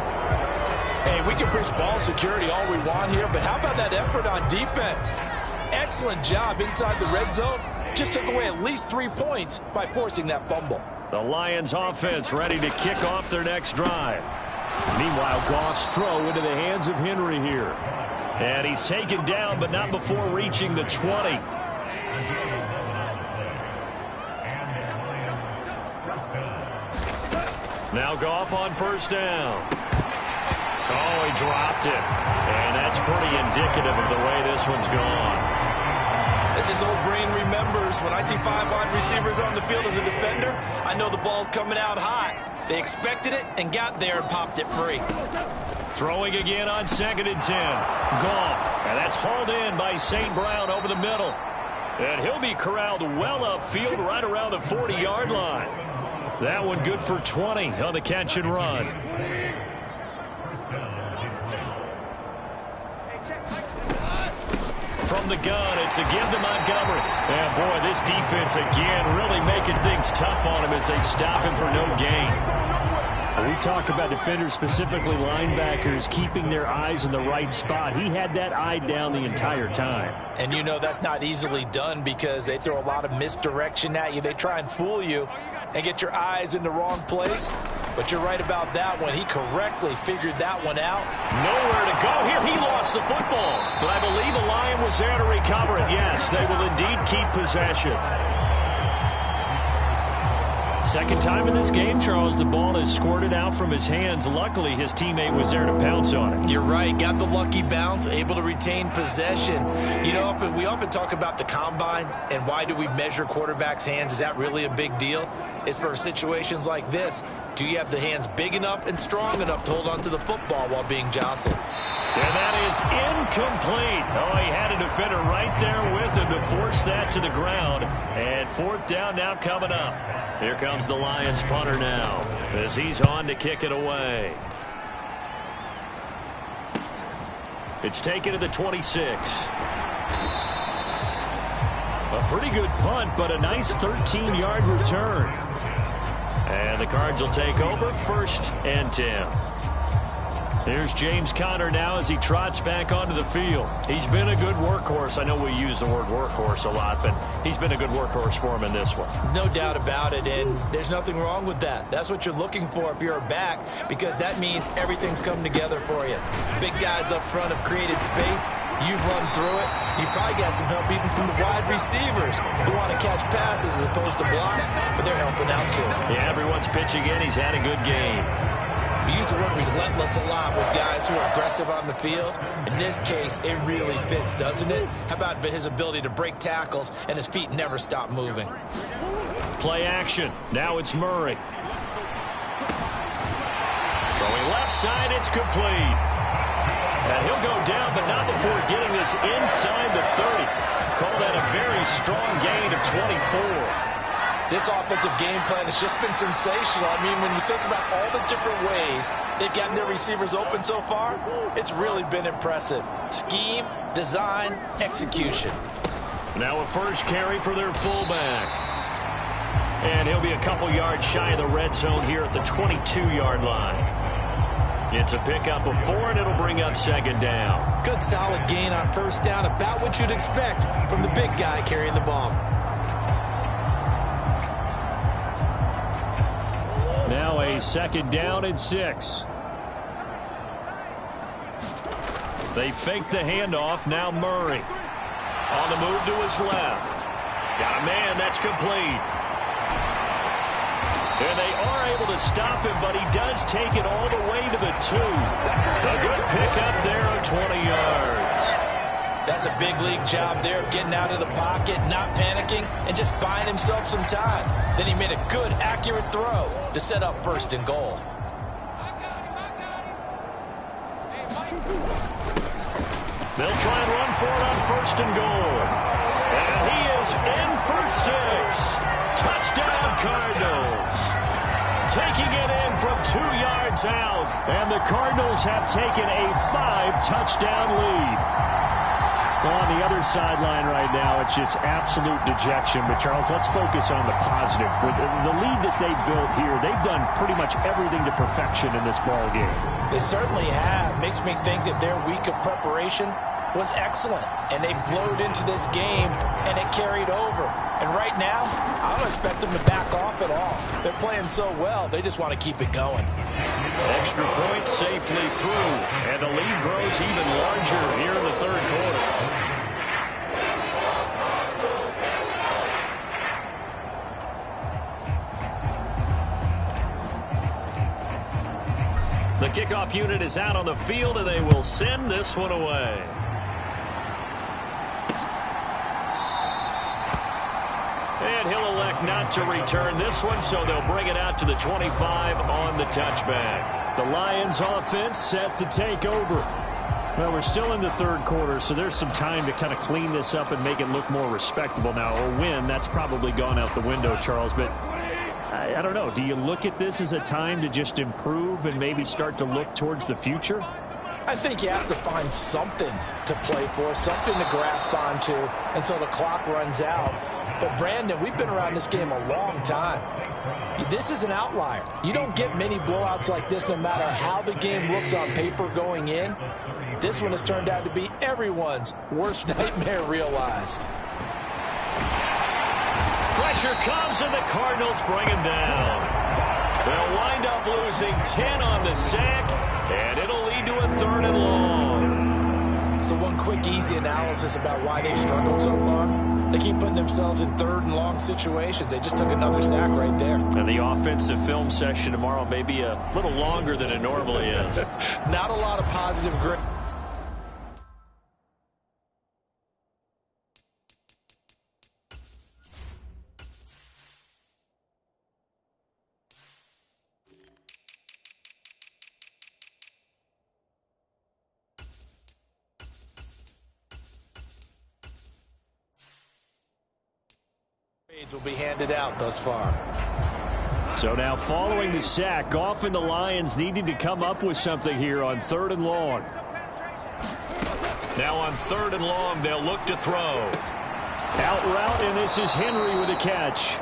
Hey, we can preach ball security all we want here, but how about that effort on defense? Excellent job inside the red zone. Just took away at least 3 points by forcing that fumble. The Lions offense ready to kick off their next drive. Meanwhile, Goff's throw into the hands of Henry here. And he's taken down, but not before reaching the 20. Now Goff on 1st down. Oh, he dropped it. And that's pretty indicative of the way this one's gone. As his old brain remembers, when I see 5 wide receivers on the field as a defender, I know the ball's coming out hot. They expected it and got there and popped it free. Throwing again on 2nd and 10. Goff. And that's hauled in by St. Brown over the middle. And he'll be corralled well upfield right around the 40-yard line. That one good for 20 on the catch and run. From the gun, it's again to Montgomery. And boy, this defense again really making things tough on him as they stop him for no gain. We talk about defenders, specifically linebackers, keeping their eyes in the right spot. He had that eye down the entire time. And you know that's not easily done because they throw a lot of misdirection at you. They try and fool you and get your eyes in the wrong place. But you're right about that one. He correctly figured that one out. Nowhere to go here. He lost the football. But I believe a Lion was there to recover it. Yes, they will indeed keep possession. Second time in this game, Charles, the ball is squirted out from his hands. Luckily, his teammate was there to pounce on it. You're right. Got the lucky bounce, able to retain possession. You know, we often talk about the combine and why do we measure quarterbacks' hands. Is that really a big deal? It's for situations like this. Do you have the hands big enough and strong enough to hold on to the football while being jostled? And that is incomplete. Oh, he had a defender right there with him to force that to the ground. And And fourth down now coming up. Here comes the Lions punter now as he's on to kick it away. It's taken to the 26. A pretty good punt, but a nice 13-yard return. And the Cards will take over 1st and 10. Here's James Conner now as he trots back onto the field. He's been a good workhorse. I know we use the word workhorse a lot, but he's been a good workhorse for him in this one. No doubt about it, and there's nothing wrong with that. That's what you're looking for if you're a back, because that means everything's come together for you. Big guys up front have created space. You've run through it. You've probably got some help even from the wide receivers who want to catch passes as opposed to block, but they're helping out too. Yeah, everyone's pitching in. He's had a good game. We use the word relentless a lot with guys who are aggressive on the field. In this case, it really fits, doesn't it? How about his ability to break tackles and his feet never stop moving? Play action. Now it's Murray. Throwing left side, it's complete. And he'll go down, but not before getting this inside the 30. Call that a very strong gain of 24. This offensive game plan has just been sensational. I mean, when you think about all the different ways they've gotten their receivers open so far, it's really been impressive. Scheme, design, execution. Now a first carry for their fullback. And he'll be a couple yards shy of the red zone here at the 22-yard line. It's a pickup of 4, and it'll bring up 2nd down. Good solid gain on 1st down, about what you'd expect from the big guy carrying the ball. Now a 2nd down and 6. They fake the handoff. Now Murray on the move to his left. Got a man. That's complete. And they are able to stop him, but he does take it all the way to the 2. A good pickup there of 20 yards. That's a big league job there of getting out of the pocket, not panicking, and just buying himself some time. Then he made a good, accurate throw to set up 1st and goal. They'll try and run for it on 1st and goal. And he is in for 6. Touchdown, Cardinals. Taking it in from 2 yards out. And the Cardinals have taken a 5-touchdown lead. Well, on the other sideline right now, it's just absolute dejection. But, Charles, let's focus on the positive. With the lead that they built here, they've done pretty much everything to perfection in this ball game. They certainly have. Makes me think that their week of preparation was excellent. And they flowed into this game, and it carried over. And right now, I don't expect them to back off at all. They're playing so well, they just want to keep it going. Extra point safely through. And the lead grows even larger here in the 3rd quarter. The kickoff unit is out on the field, and they will send this one away. And he'll elect not to return this one, so they'll bring it out to the 25 on the touchback. The Lions offense set to take over. Well, we're still in the 3rd quarter, so there's some time to kind of clean this up and make it look more respectable. Now, a win, that's probably gone out the window, Charles, but I don't know. Do you look at this as a time to just improve and maybe start to look towards the future? I think you have to find something to play for, something to grasp onto until the clock runs out. But, Brandon, we've been around this game a long time. This is an outlier. You don't get many blowouts like this no matter how the game looks on paper going in. This one has turned out to be everyone's worst nightmare realized. Pressure comes, and the Cardinals bring him down. They'll wind up losing 10 on the sack, and it'll lead to a 3rd and long. So one quick, easy analysis about why they struggled so far. They keep putting themselves in 3rd and long situations. They just took another sack right there. And the offensive film session tomorrow may be a little longer than it normally is. Not a lot of positive grit. Will be handed out thus far. So now following the sack, often the Lions needing to come up with something here on 3rd and long. Now on 3rd and long, they'll look to throw. Out route, and this is Henry with a catch.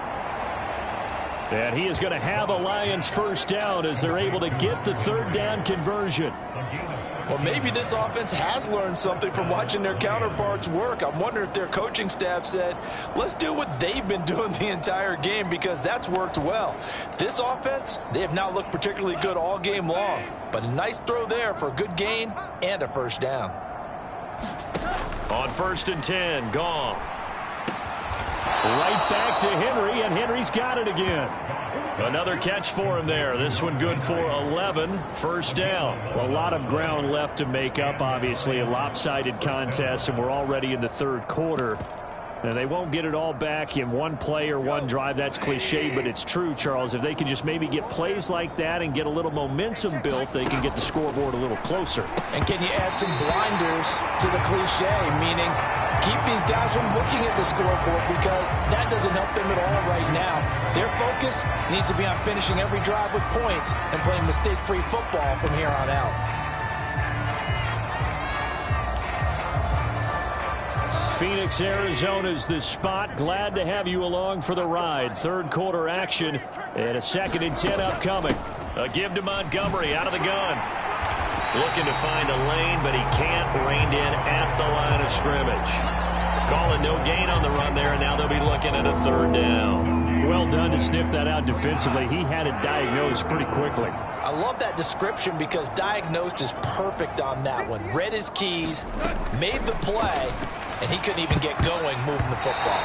And he is going to have a Lions first down as they're able to get the 3rd down conversion. Well, maybe this offense has learned something from watching their counterparts work. I'm wondering if their coaching staff said, let's do what they've been doing the entire game, because that's worked well. This offense, they have not looked particularly good all game long, but a nice throw there for a good gain and a first down. On 1st and 10, Goff. Right back to Henry, and Henry's got it again. Another catch for him there. This one good for 11. First down. A lot of ground left to make up, obviously. A lopsided contest, and we're already in the 3rd quarter. And they won't get it all back in one play or one drive. That's cliche, but it's true, Charles. If they can just maybe get plays like that and get a little momentum built, they can get the scoreboard a little closer. And can you add some blinders to the cliche, meaning keep these guys from looking at the scoreboard, because that doesn't help them at all right now. Their focus needs to be on finishing every drive with points and playing mistake-free football from here on out. Phoenix, Arizona's the spot. Glad to have you along for the ride. 3rd quarter action and a 2nd and 10 upcoming. A give to Montgomery out of the gun. Looking to find a lane, but he can't. Reined in at the line of scrimmage. Calling no gain on the run there, and now they'll be looking at a 3rd down. Well done to sniff that out defensively. He had it diagnosed pretty quickly. I love that description, because diagnosed is perfect on that one. Read his keys, made the play, and he couldn't even get going moving the football.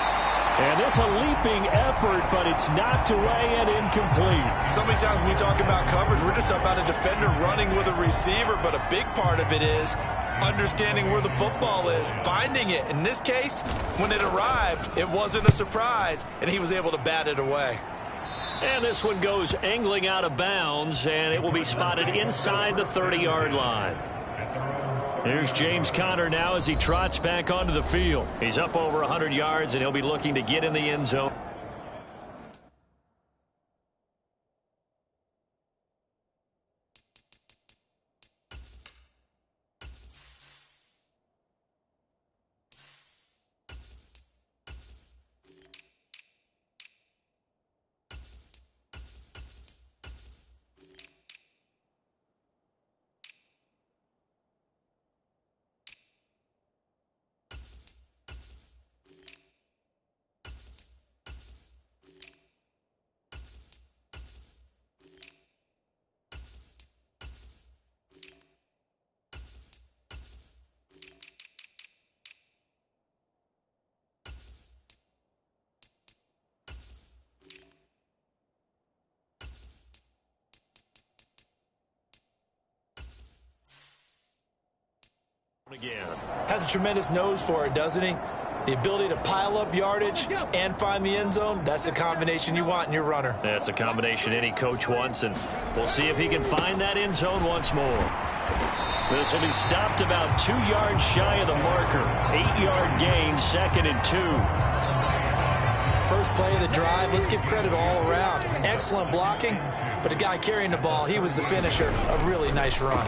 And this a leaping effort, but it's knocked away and incomplete. So many times when we talk about coverage, we're just about a defender running with a receiver, but a big part of it is understanding where the football is, finding it. In this case, when it arrived, it wasn't a surprise, and he was able to bat it away. And this one goes angling out of bounds, and it will be spotted inside the 30-yard line. Here's James Conner now as he trots back onto the field. He's up over 100 yards, and he'll be looking to get in the end zone. Again. Has a tremendous nose for it, doesn't he? The ability to pile up yardage and find the end zone, that's the combination you want in your runner. That's a combination any coach wants, and we'll see if he can find that end zone once more. This will be stopped about 2 yards shy of the marker. 8-yard gain, 2nd and 2. First play of the drive, let's give credit all around. Excellent blocking, but the guy carrying the ball, he was the finisher. A really nice run.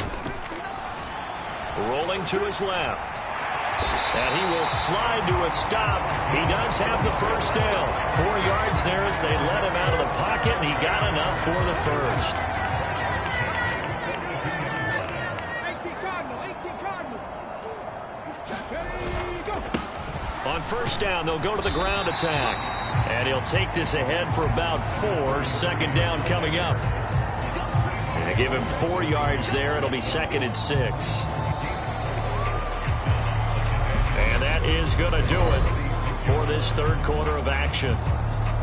Rolling to his left. And he will slide to a stop. He does have the first down. 4 yards there as they let him out of the pocket, and he got enough for the first. On first down, they'll go to the ground attack. And he'll take this ahead for about 4. 2nd down coming up. And give him 4 yards there. It'll be 2nd and 6. Is going to do it for this 3rd quarter of action.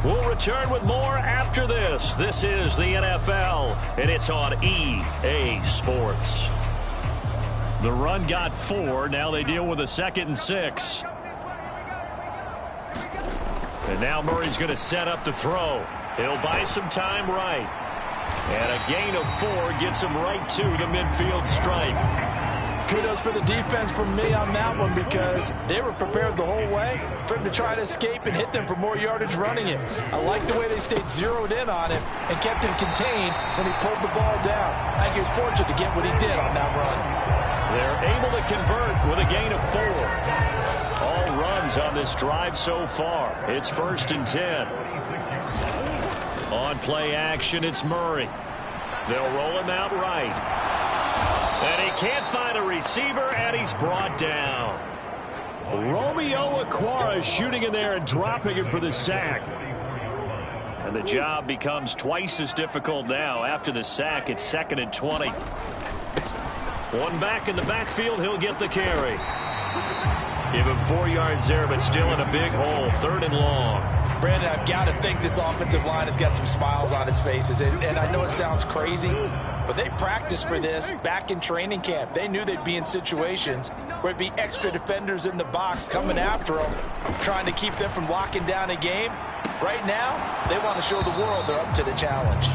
We'll return with more after this. This is the NFL, and it's on EA Sports. The run got 4. Now they deal with a 2nd and 6. And now Murray's going to set up the throw. He'll buy some time right. And a gain of 4 gets him right to the midfield stripe. Kudos for the defense from me on that one because they were prepared the whole way for him to try to escape and hit them for more yardage running it. I like the way they stayed zeroed in on him and kept him contained when he pulled the ball down. I think he was fortunate to get what he did on that run. They're able to convert with a gain of 4. All runs on this drive so far. It's 1st and 10. On play action, it's Murray. They'll roll him out right. And he can't find a receiver, and he's brought down. Romeo Okwara shooting in there and dropping him for the sack. And the job becomes twice as difficult now. After the sack, it's 2nd and 20. One back in the backfield, he'll get the carry. Give him 4 yards there, but still in a big hole. 3rd and long. Brandon, I've got to think this offensive line has got some smiles on its faces. And I know it sounds crazy, but they practiced for this back in training camp. They knew they'd be in situations where it'd be extra defenders in the box coming after them, trying to keep them from locking down a game. Right now, they want to show the world they're up to the challenge.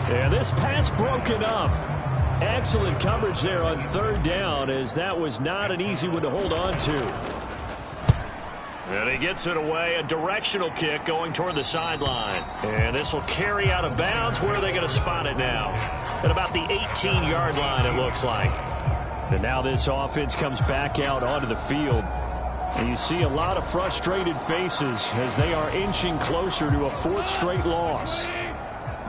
Yeah, this pass broken up. Excellent coverage there on 3rd down, as that was not an easy one to hold on to. And he gets it away. A directional kick going toward the sideline. And this will carry out of bounds. Where are they going to spot it now? At about the 18-yard line, it looks like. And now this offense comes back out onto the field. And you see a lot of frustrated faces as they are inching closer to a 4th straight loss.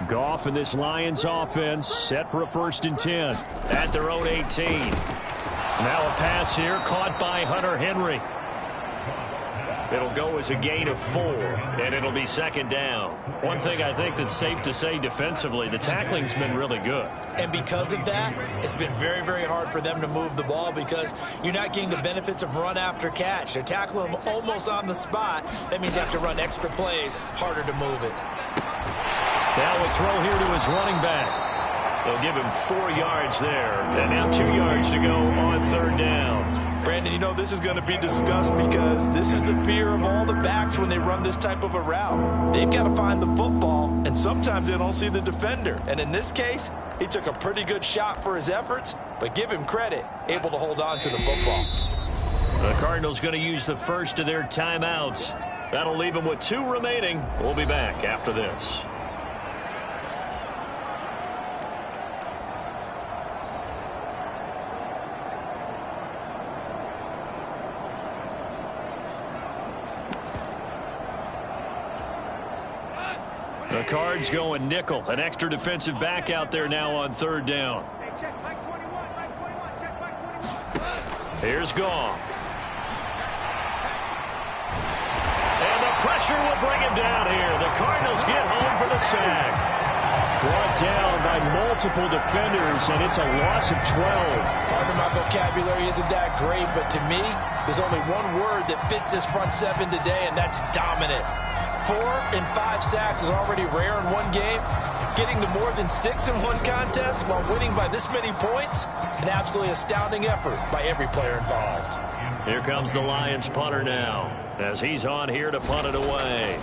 Goff and this Lions offense set for a 1st and 10. At their own 18. Now a pass here caught by Hunter Henry. It'll go as a gain of 4, and it'll be 2nd down. One thing I think that's safe to say defensively, the tackling's been really good. And because of that, it's been very, very hard for them to move the ball because you're not getting the benefits of run after catch. They're tackling them almost on the spot. That means you have to run extra plays, harder to move it. Now a throw here to his running back. They'll give him 4 yards there, and now 2 yards to go on 3rd down. Brandon, you know this is going to be discussed because this is the fear of all the backs when they run this type of a route. They've got to find the football, and sometimes they don't see the defender. And in this case, he took a pretty good shot for his efforts, but give him credit, able to hold on to the football. The Cardinals going to use the first of their timeouts. That'll leave them with 2 remaining. We'll be back after this. The Cards going nickel. An extra defensive back out there now on 3rd down. Here's Goff. And the pressure will bring him down here. The Cardinals get home for the sack. Brought down by multiple defenders, and it's a loss of 12. Pardon my vocabulary isn't that great, but to me, there's only one word that fits this front 7 today, and that's dominant. 4 and 5 sacks is already rare in one game. Getting to more than 6 in one contest while winning by this many points, an absolutely astounding effort by every player involved. Here comes the Lions punter now, as he's on here to punt it away.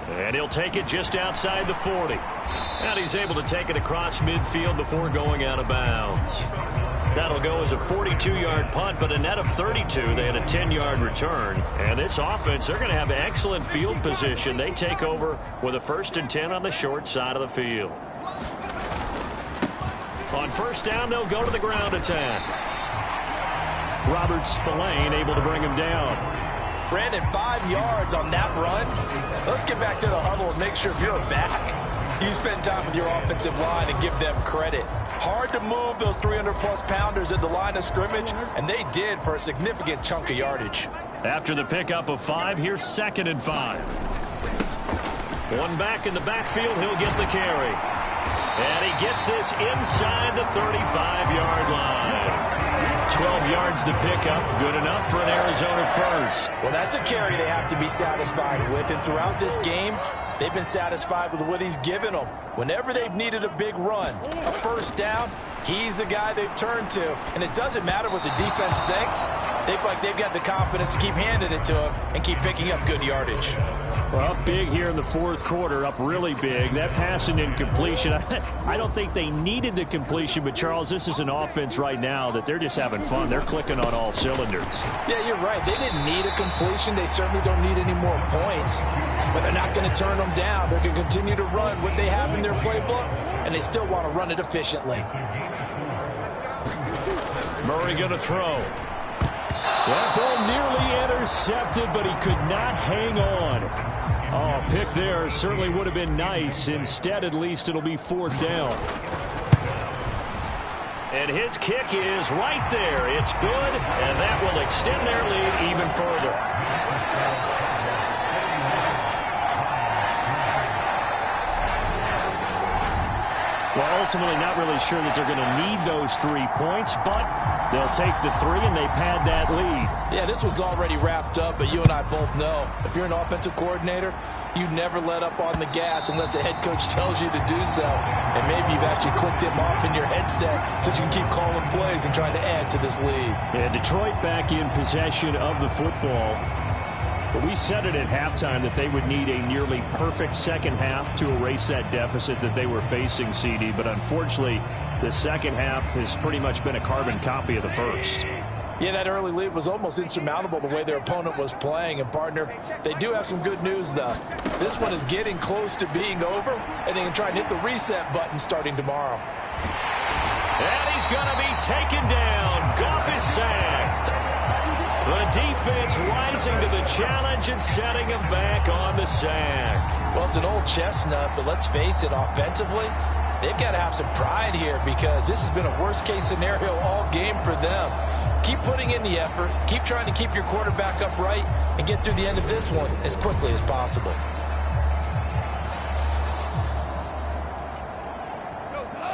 And he'll take it just outside the 40. And he's able to take it across midfield before going out of bounds. That'll go as a 42-yard punt, but a net of 32. They had a 10-yard return. And this offense, they're going to have excellent field position. They take over with a 1st and 10 on the short side of the field. On 1st down, they'll go to the ground attack. Robert Spillane able to bring him down. Brandon, 5 yards on that run. Let's get back to the huddle and make sure if you're a back, you spend time with your offensive line and give them credit. Hard to move those 300-plus pounders at the line of scrimmage, and they did for a significant chunk of yardage. After the pickup of 5, here's 2nd and 5. One back in the backfield, he'll get the carry. And he gets this inside the 35-yard line. 12 yards to pick up. Good enough for an Arizona first. Well, that's a carry they have to be satisfied with. And throughout this game, they've been satisfied with what he's given them. Whenever they've needed a big run, a 1st down, he's the guy they've turned to. And it doesn't matter what the defense thinks. They feel like they've got the confidence to keep handing it to him and keep picking up good yardage. Well, big here in the fourth quarter, up really big. That pass and incompletion, I don't think they needed the completion, but Charles, this is an offense right now that they're just having fun. They're clicking on all cylinders. Yeah, you're right. They didn't need a completion. They certainly don't need any more points, but they're not going to turn them down. They're going to continue to run what they have in their playbook, and they still want to run it efficiently. Murray going to throw. That ball nearly intercepted, but he could not hang on. Oh, pick there certainly would have been nice. Instead, at least it'll be fourth down. And his kick is right there. It's good, and that will extend their lead even further. Well, ultimately not really sure that they're going to need those 3 points, but they'll take the 3 and they pad that lead. Yeah, this one's already wrapped up, but you and I both know if you're an offensive coordinator, you never let up on the gas unless the head coach tells you to do so. And maybe you've actually clicked him off in your headset so you can keep calling plays and trying to add to this lead. Yeah, Detroit back in possession of the football. But we said it at halftime that they would need a nearly perfect second half to erase that deficit that they were facing, CD. But unfortunately, the second half has pretty much been a carbon copy of the first. Yeah, that early lead was almost insurmountable the way their opponent was playing. And, partner, they do have some good news, though. This one is getting close to being over, and they can try and hit the reset button starting tomorrow. And he's going to be taken down. Goff is sacked. The defense rising to the challenge and setting him back on the sack. Well, it's an old chestnut, but let's face it, offensively, they've got to have some pride here because this has been a worst-case scenario all game for them. Keep putting in the effort. Keep trying to keep your quarterback upright and get through the end of this one as quickly as possible.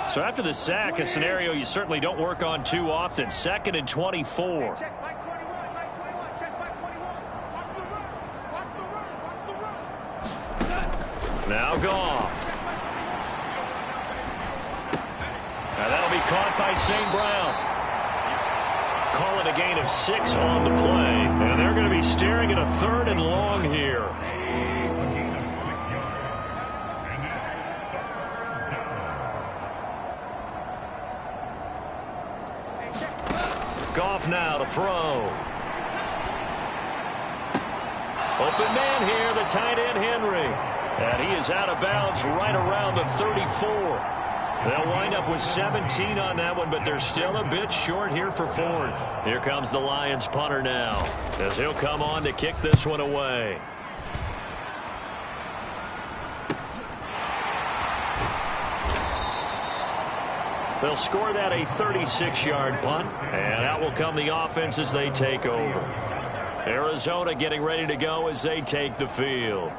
So after the sack, a scenario you certainly don't work on too often. 2nd and 24. Now Goff. Now that'll be caught by St. Brown. Call it a gain of 6 on the play. And they're going to be staring at a 3rd and long here. Goff now to throw. Open man here, the tight end Henry. And he is out of bounds right around the 34. They'll wind up with 17 on that one, but they're still a bit short here for 4th. Here comes the Lions punter now, as he'll come on to kick this one away. They'll score that a 36-yard punt, and out will come the offense as they take over. Arizona getting ready to go as they take the field.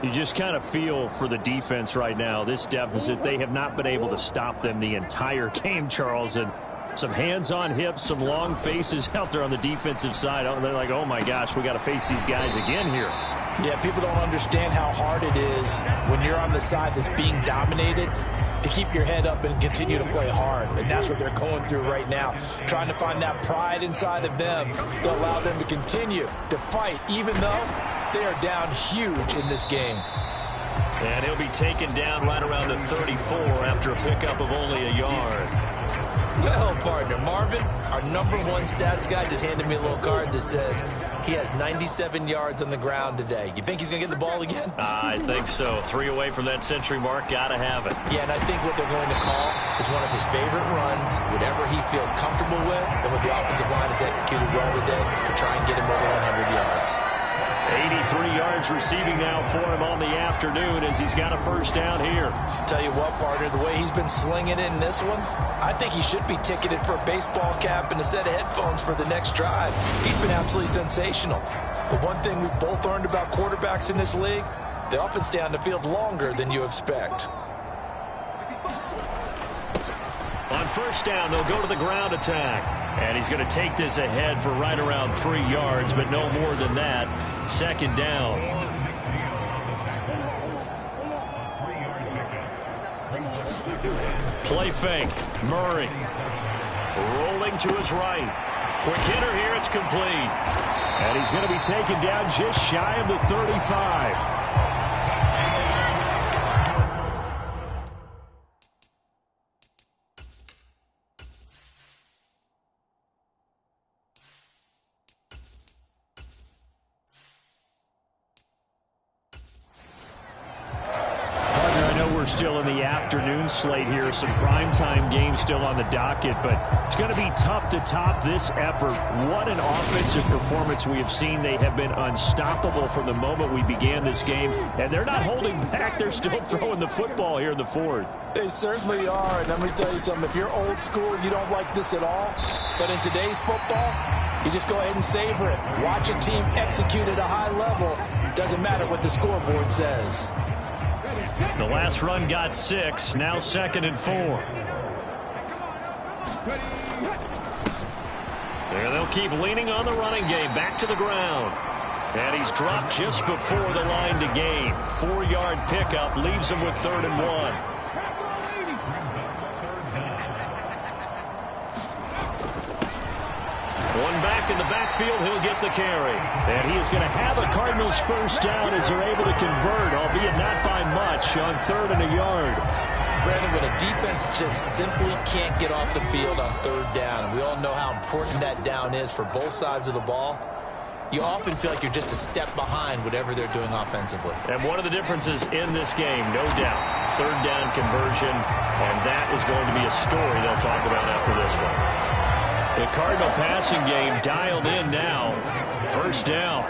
You just kind of feel for the defense right now, this deficit. They have not been able to stop them the entire game, Charles. And some hands on hips, some long faces out there on the defensive side. They're like, oh, my gosh, we got to face these guys again here. Yeah, people don't understand how hard it is when you're on the side that's being dominated to keep your head up and continue to play hard. And that's what they're going through right now, trying to find that pride inside of them to allow them to continue to fight, even though they are down huge in this game. And he'll be taken down right around the 34 after a pickup of only a yard. Well, partner, Marvin, our #1 stats guy, just handed me a little card that says he has 97 yards on the ground today. You think he's going to get the ball again? I think so. 3 away from that century mark. Got to have it. Yeah, and I think what they're going to call is one of his favorite runs, whatever he feels comfortable with, and what the offensive line has executed well today to try and get him over 100 yards. 83 yards receiving now for him on the afternoon as he's got a first down here. Tell you what, partner, the way he's been slinging it in this one, I think he should be ticketed for a baseball cap and a set of headphones for the next drive. He's been absolutely sensational. But one thing we've both learned about quarterbacks in this league, they often stay on the field longer than you expect. On first down, they'll go to the ground attack. And he's going to take this ahead for right around 3 yards, but no more than that. 2nd down. Play fake. Murray. Rolling to his right. Quick hitter here. It's complete. And he's going to be taken down just shy of the 35. know we're still in the afternoon slate here, some primetime games still on the docket, but it's going to be tough to top this effort. What an offensive performance we have seen. They have been unstoppable from the moment we began this game, and they're not holding back. They're still throwing the football here in the fourth. They certainly are, and let me tell you something. If you're old school, you don't like this at all, but in today's football, you just go ahead and savor it. Watch a team execute at a high level. Doesn't matter what the scoreboard says. The last run got 6. Now 2nd and 4. There they'll keep leaning on the running game. Back to the ground. And he's dropped just before the line to gain. 4-yard pickup leaves him with 3rd and 1. One back in the backfield, he'll get the carry. And he is going to have a Cardinals first down as they're able to convert, albeit not by much, on 3rd and a yard. Brandon, when a defense just simply can't get off the field on 3rd down, and we all know how important that down is for both sides of the ball, you often feel like you're just a step behind whatever they're doing offensively. And one of the differences in this game, no doubt, 3rd down conversion, and that is going to be a story they'll talk about after this one. The Cardinal passing game dialed in now. 1st down.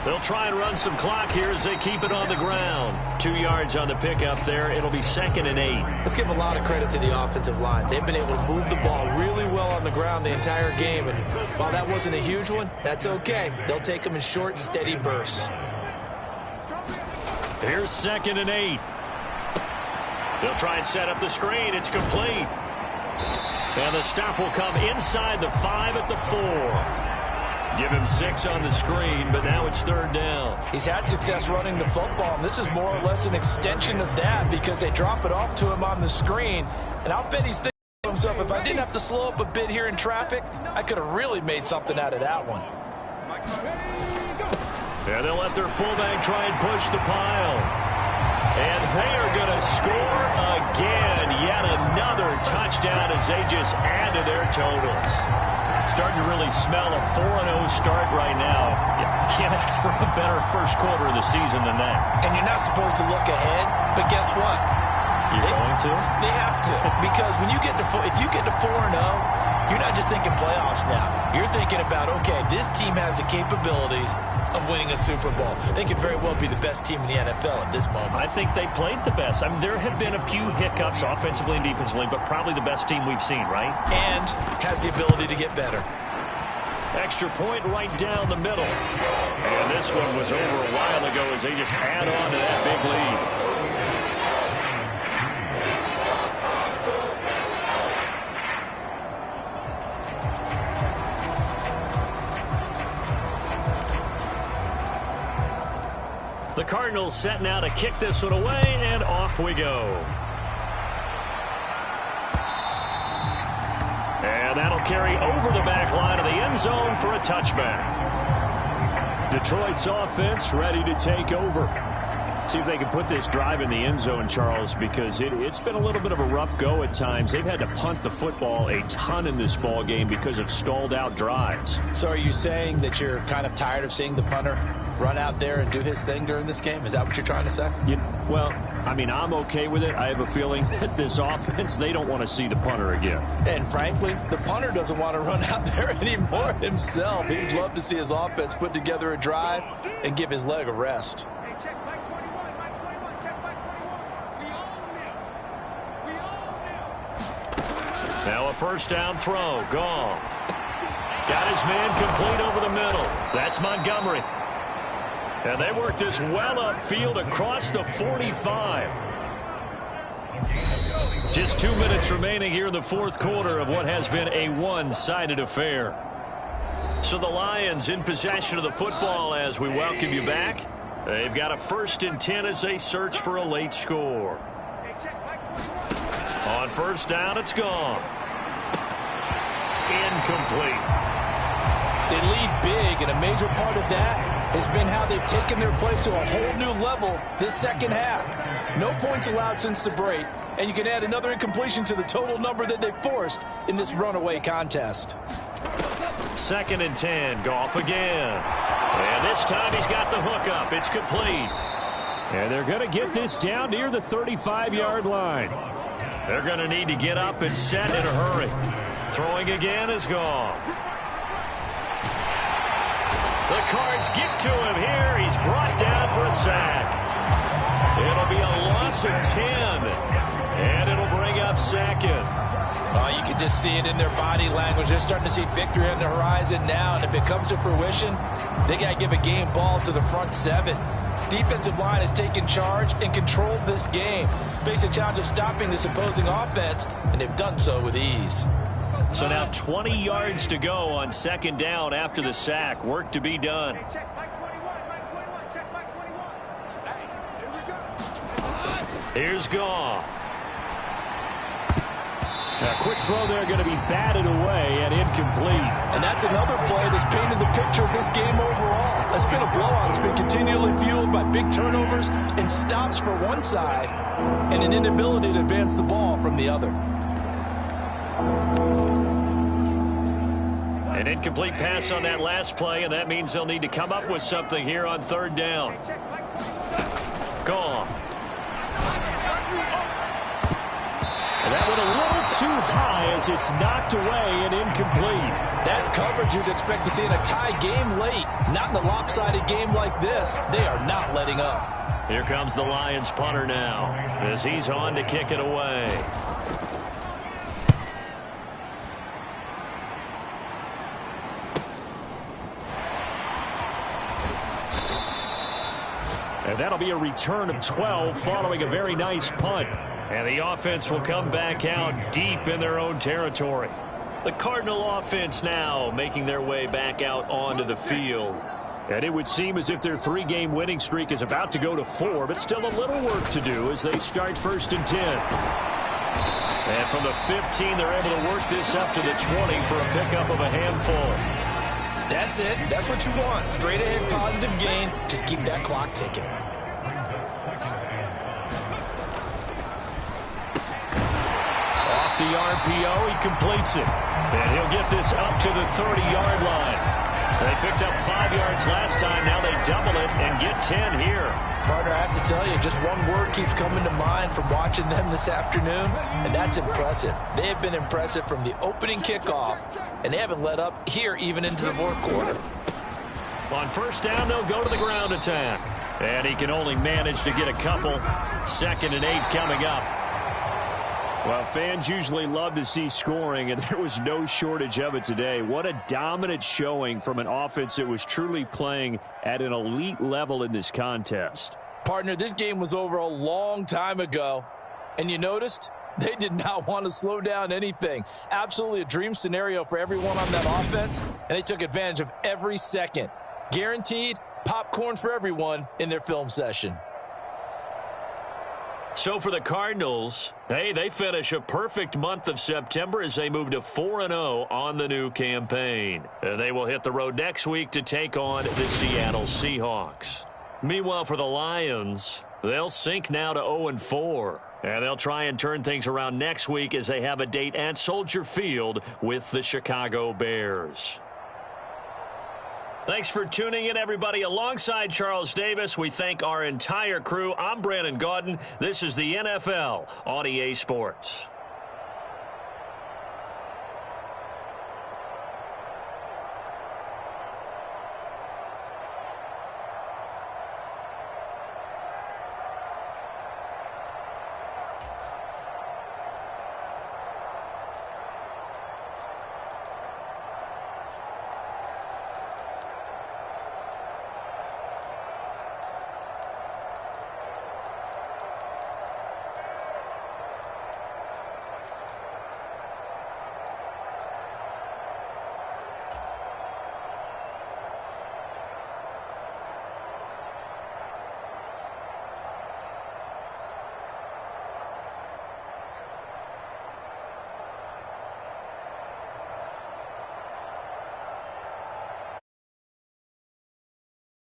They'll try and run some clock here as they keep it on the ground. 2 yards on the pickup there. It'll be 2nd and 8. Let's give a lot of credit to the offensive line. They've been able to move the ball really well on the ground the entire game. And while that wasn't a huge one, that's okay. They'll take them in short, steady bursts. Here's 2nd and 8. They'll try and set up the screen. It's complete. And the stop will come inside the 5 at the 4. Give him 6 on the screen, but now it's 3rd down. He's had success running the football, and this is more or less an extension of that because they drop it off to him on the screen. And I'll bet he's thinking to himself, if I didn't have to slow up a bit here in traffic, I could have really made something out of that one. And they'll let their fullback try and push the pile. And they are going to score again. Yet another touchdown as they just add to their totals. Starting to really smell a 4-0 start right now. You can't ask for a better first quarter of the season than that. And you're not supposed to look ahead, but guess what? You're going to? They have to. Because when you get to if you get to 4-0, you're not just thinking playoffs now. You're thinking about, okay, this team has the capabilities of winning a Super Bowl. They could very well be the best team in the NFL at this moment. I think they played the best. I mean, there have been a few hiccups offensively and defensively, but probably the best team we've seen, right? And has the ability to get better. Extra point right down the middle. And this one was over a while ago as they just add on to that big lead. The Cardinals set now to kick this one away, and off we go. And that'll carry over the back line of the end zone for a touchback. Detroit's offense ready to take over. See if they can put this drive in the end zone, Charles, because it's been a little bit of a rough go at times. They've had to punt the football a ton in this ball game because of stalled out drives. So are you saying that you're kind of tired of seeing the punter run out there and do his thing during this game? Is that what you're trying to say? Well, I mean, I'm okay with it. I have a feeling that this offense, they don't want to see the punter again. And frankly, the punter doesn't want to run out there anymore himself. He'd love to see his offense put together a drive and give his leg a rest. Now a first down throw. Gone. Got his man complete over the middle. That's Montgomery. And they work this well upfield across the 45. Just 2 minutes remaining here in the fourth quarter of what has been a one-sided affair. So the Lions in possession of the football as we welcome you back. They've got a 1st and 10 as they search for a late score. On first down, it's gone. Incomplete. They lead big, and a major part of that has been how they've taken their play to a whole new level this second half. No points allowed since the break, and you can add another incompletion to the total number that they forced in this runaway contest. 2nd and 10, Goff again. And this time he's got the hook up. It's complete. And they're going to get this down near the 35-yard line. They're going to need to get up and set in a hurry. Throwing again is gone. The Cards get to him here. He's brought down for a sack. It'll be a loss of 10. And it'll bring up second. You can just see it in their body language. They're starting to see victory on the horizon now. And if it comes to fruition, they got to give a game ball to the front seven. Defensive line has taken charge and controlled this game. Face a challenge of stopping this opposing offense, and they've done so with ease. So now 20 yards to go on second down after the sack. Work to be done. Here's Goff. A quick throw there going to be batted away and incomplete. And that's another play that's painted the picture of this game overall. It's been a blowout. It's been continually fueled by big turnovers and stops for one side and an inability to advance the ball from the other. An incomplete pass on that last play, and that means they'll need to come up with something here on third down. Gone. And that went a little too high as it's knocked away and incomplete. That's coverage you'd expect to see in a tie game late. Not in a lopsided game like this. They are not letting up. Here comes the Lions punter now as he's on to kick it away. And that'll be a return of 12 following a very nice punt. And the offense will come back out deep in their own territory. The Cardinal offense now making their way back out onto the field. And it would seem as if their three-game winning streak is about to go to 4, but still a little work to do as they start 1st and 10. And from the 15, they're able to work this up to the 20 for a pickup of a handful. That's it. That's what you want. Straight ahead positive gain. Just keep that clock ticking. Off the RPO, he completes it. And he'll get this up to the 30-yard line. They picked up 5 yards last time. Now they double it and get 10 here. Partner, I have to tell you, just one word keeps coming to mind from watching them this afternoon, and that's impressive. They have been impressive from the opening kickoff, and they haven't let up here even into the fourth quarter. On first down, they'll go to the ground attack. And he can only manage to get a couple. 2nd and 8 coming up. Well, fans usually love to see scoring, and there was no shortage of it today. What a dominant showing from an offense that was truly playing at an elite level in this contest. Partner, this game was over a long time ago, and you noticed they did not want to slow down anything. Absolutely a dream scenario for everyone on that offense, and they took advantage of every second. Guaranteed popcorn for everyone in their film session. So for the Cardinals, hey, they finish a perfect month of September as they move to 4-0 on the new campaign. And they will hit the road next week to take on the Seattle Seahawks. Meanwhile, for the Lions, they'll sink now to 0-4. And they'll try and turn things around next week as they have a date at Soldier Field with the Chicago Bears. Thanks for tuning in, everybody. Alongside Charles Davis, we thank our entire crew. I'm Brandon Gaudin. This is the NFL on EA Sports.